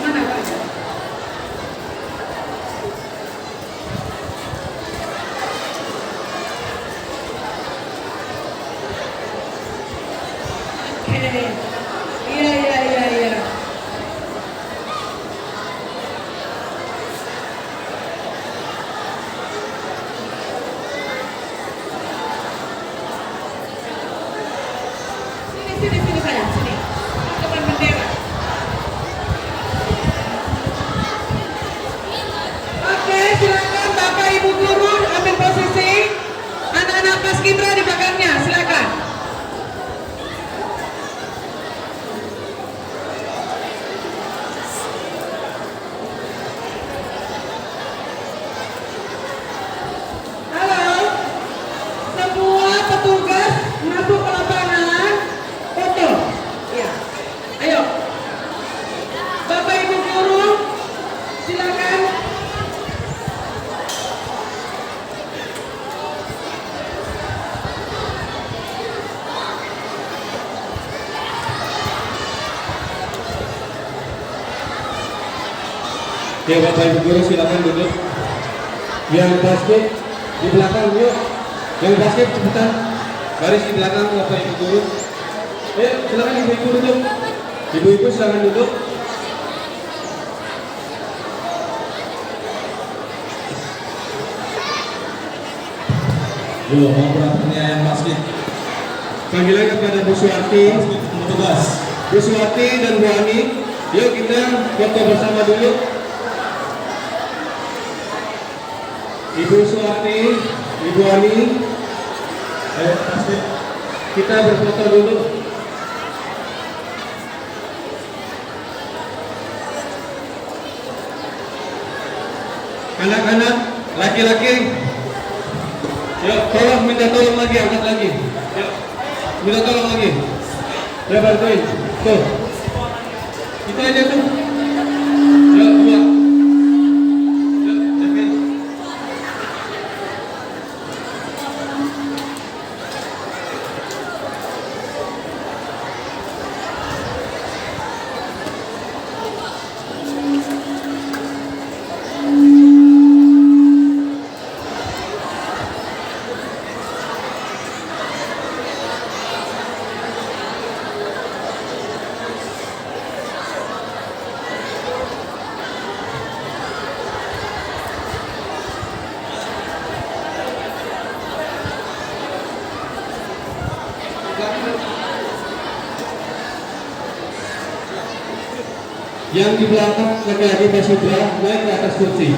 Mana Pak? Oke. Iya. Sini sayang, sini. Depan bendera. Oke, silakan Bapak Ibu guru ambil posisi. Anak-anak Paskibra di belakangnya, silakan. Halo, semua petugas masuk ke lapangan, foto. Ya, ayo. Bapak Ibu guru, silakan. Oke, Bapak Ibu guru silakan duduk. Yang basket di belakang yuk. Yang basket cepetan. Baris di belakang Bapak Ibu guru. Ayo silakan ibu-ibu duduk. Ibu-ibu silakan duduk. Yuk, mau pertanyaan basket. Panggilan kepada Bu Suwarti, petugas. Bu Suwarti dan Bu Ani, yuk kita foto bersama dulu. Ibu Suwarti, Ibu Ani, ayo kita berfoto dulu. laki-laki. Yuk, tolong minta tolong lagi, angkat lagi. Yuk, minta tolong lagi. Ya bantuin. Tuh. Itu aja tuh. Yuk, dua. Yuk, David. Yang di belakang laki-laki Pak Sudra naik ke atas kursi.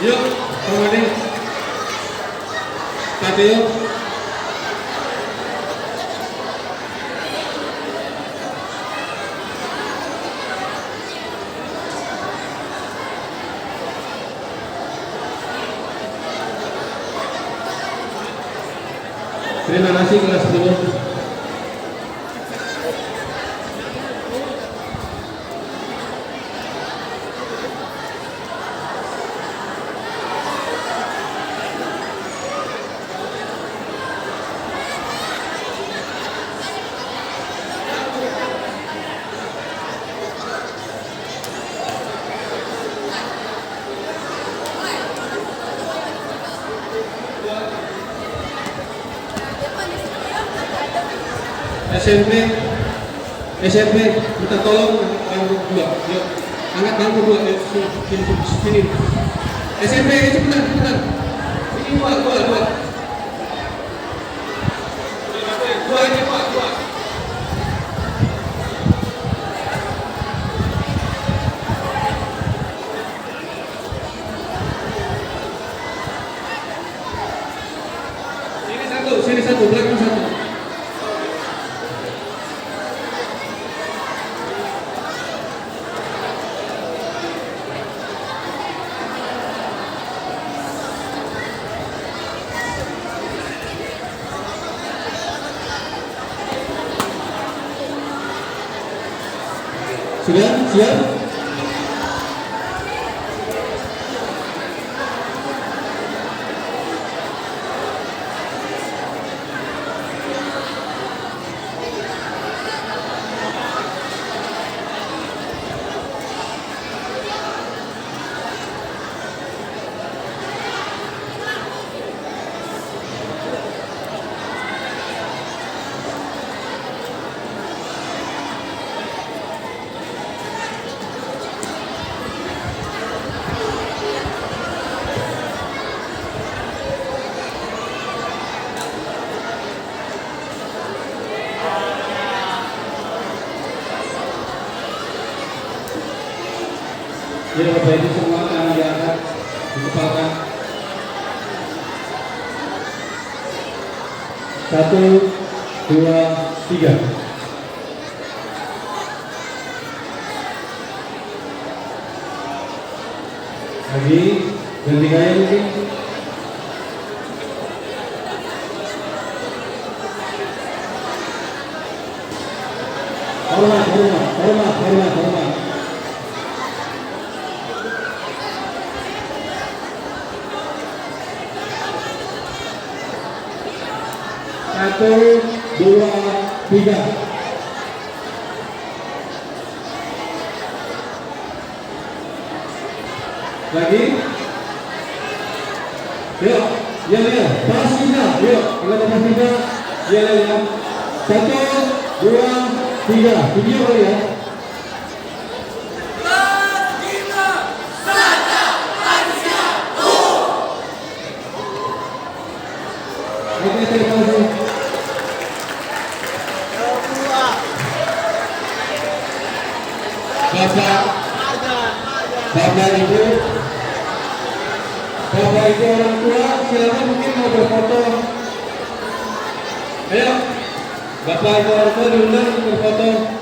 Yuk, kembali. Kati yuk. Terima kasih kelas 10. SMP, minta tolong bangku 2. Yuk, angkat bangku 2. Yuk, sini. SMP, cepetan. Ini 2. 2 aja, Pak, 2. Sini satu, belakang 1. Sudah siap? Ya, Bapak Ibu semua tangan diangkat, dikepalkan. 1, 2, 3. Lagi, ganti gaya mungkin. Hormat. 1, 2, 3. Lagi. Yuk, ya. Pastinya, yuk. Kalau pastinya, ya. 1, 2, 3. Video kali ya. Oke, terima kasih. Bapak Ibu orang tua, silakan mungkin mau berfoto. Ayo, Bapak Ibu orang tua diundang untuk berfoto.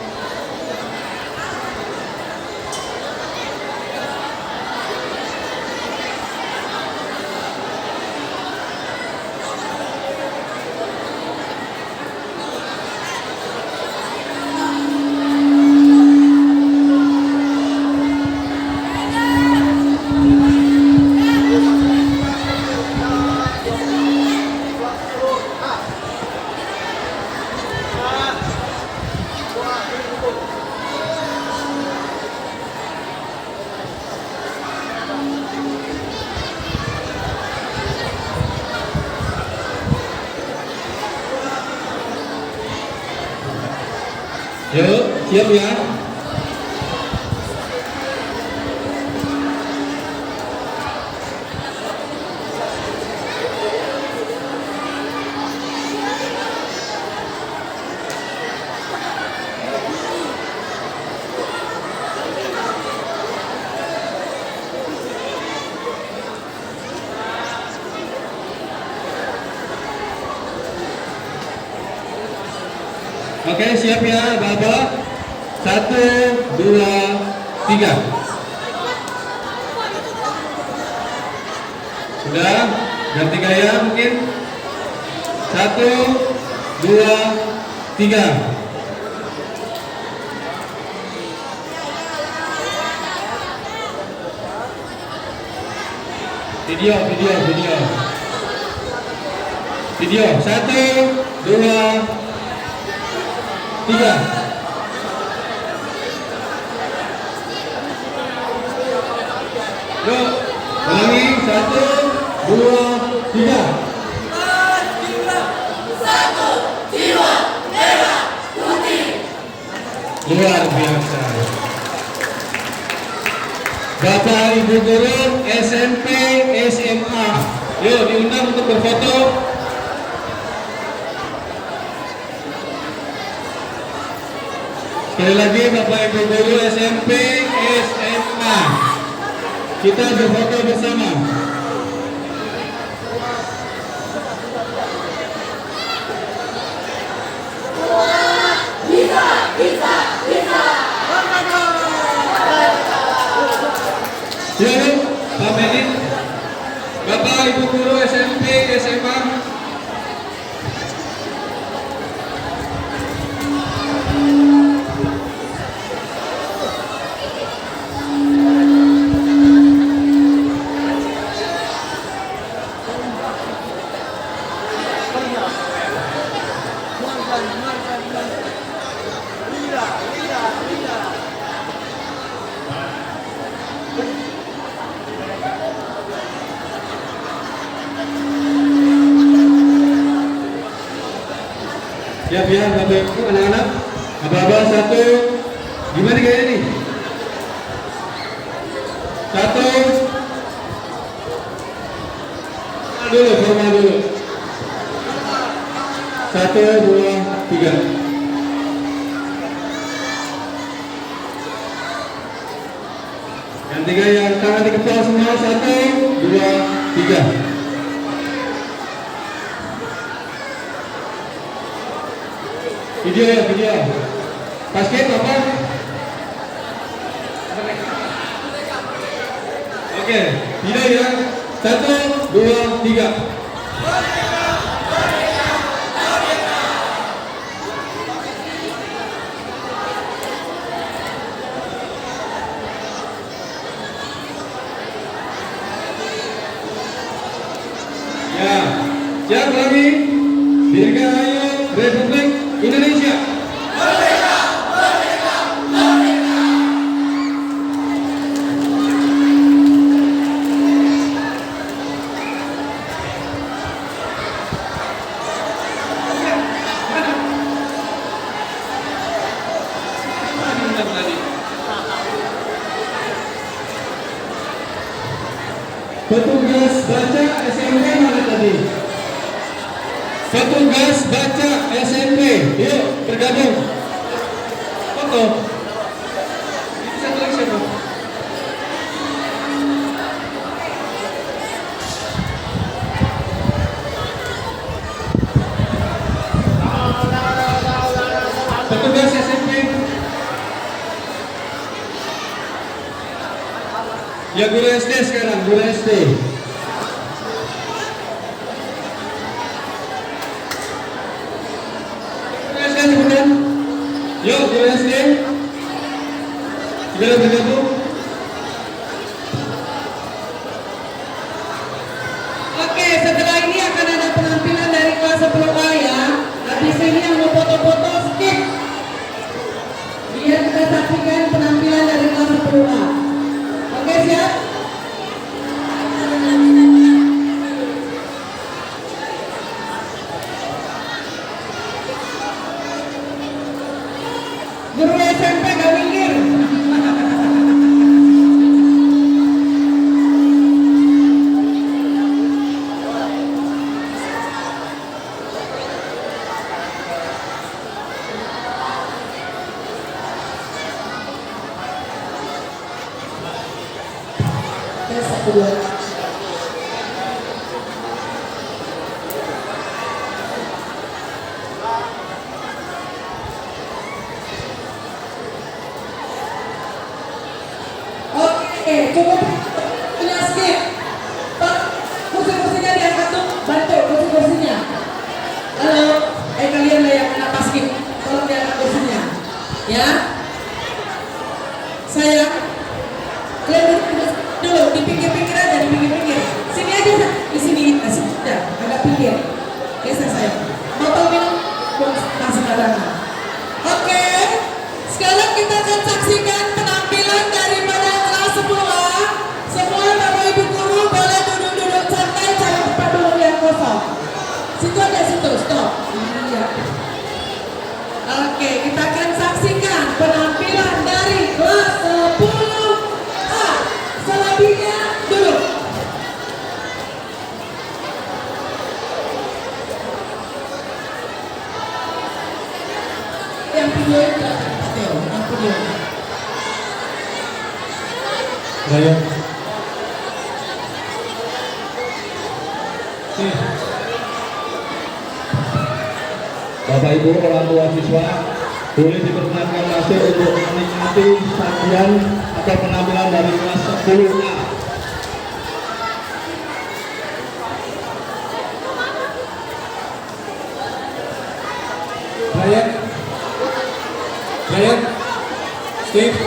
Yuk, siap ya. Oke, siap ya, Bapak. 1, 2, 3. Sudah, ganti gaya mungkin. 1, 2, 3. Video. Video. 1, 2, 3. Yuk, ulangi. 1, 2, 3. Luar biasa. Bapak Ibu guru SMP SMA, yuk diundang untuk berfoto. Sekali lagi Bapak Ibu guru SMP SMA, kita berfoto bersama. Yuk, Pak Medit, Bapak Ibu guru SMP SMA. Siap ya Bapak Ibu, anak-anak. Abah-abah 1. Gimana gaya ini? 1. Formal dulu. 1, 2, 3. Ganti gaya, tangan di kepala semua. 1, 2, 3. Video. Basket apa? Oke, video ya. 1, 2, 3. Ya, siap lagi. Dirgahayu Republik Indonesia. Petugas baca SMP mana tadi? Petugas baca SMP, yuk bergabung. Foto. Ini satu lagi siapa? Ya guru SD sekarang, guru SD. Guru SD sebentar. Yuk guru SD. Segera bergabung. Oke, setelah ini akan ada penampilan dari kelas 10A ya. Habis ini yang mau foto-foto skip. Biar kita saksikan penampilan dari kelas 10A. Oke, siap? Guru SMP gak minggir. Oke, cukup punya skip. Pak, kursi-kursinya diangkat tuh, bantu kursi-kursinya. Halo, kalian lah yang kenapa skip, tolong diangkat kursinya. Ya, saya kalian dulu di pinggir-pinggir aja, di pinggir-pinggir. Sini aja, di sini, sudah agak pinggir. Geser saya. Botol minum, masih cadangan. Oke, sekarang kita akan saksikan penampilan daripada kelas 10A. Semua Bapak Ibu guru boleh duduk-duduk santai, jangan tempat dulu yang kosong. Situ aja, situ, stop. Iya. Oke, kita akan saksikan penampilan dari kelas 10A. Selebihnya duduk. Yang video itu yang video. Baik. Bapak Ibu orang tua siswa boleh diperkenankan masuk untuk menikmati sajian atau penampilan dari kelas 10A. Brian, Steve.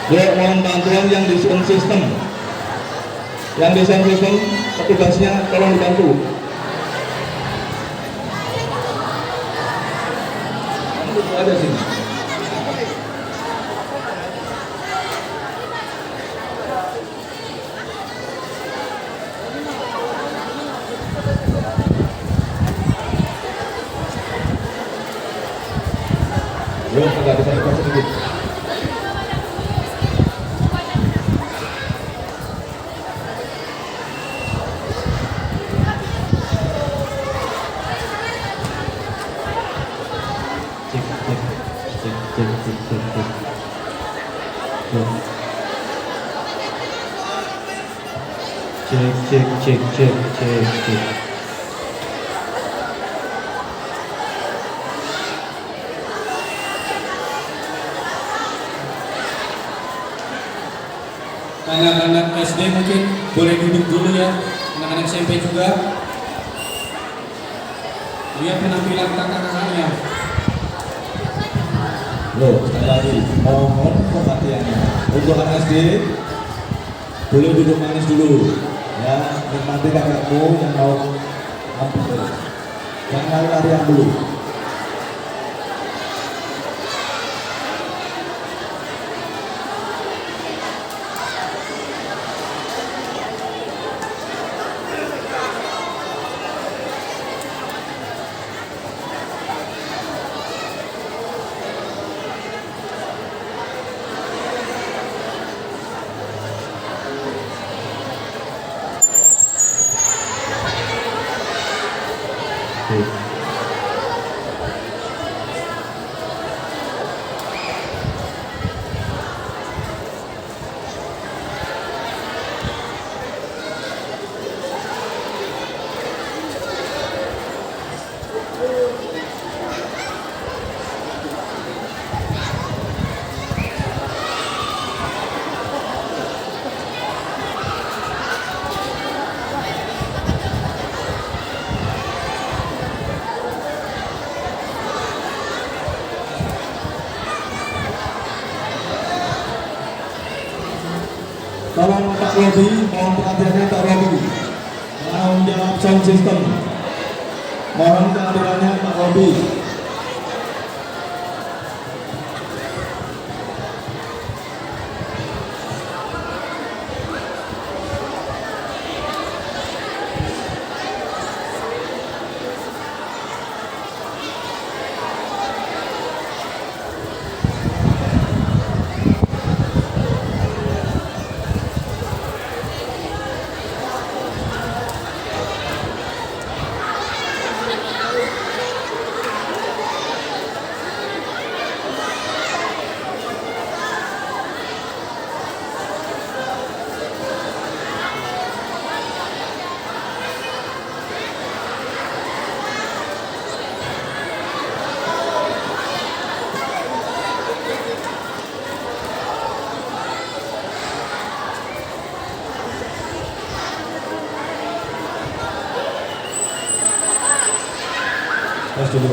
Yuk, mohon bantuan yang di sound system. Yang di sound system, petugasnya tolong dibantu. Ada sini. Yuk, agak depan sedikit. Cek. Anak-anak SD mungkin boleh duduk dulu ya, anak-anak SMP juga. Lihat penampilan kakak-kakaknya. Loh, sekali lagi, mohon perhatiannya. Untuk anak SD, boleh duduk manis dulu. Ya, nikmati kakakmu yang mau hampir. Jangan lari-larian dulu. Tolong Pak Robi, mohon perhatiannya Pak Robi. Tanggung jawab sound system. Mohon kehadirannya Pak Robi. Terus dulu.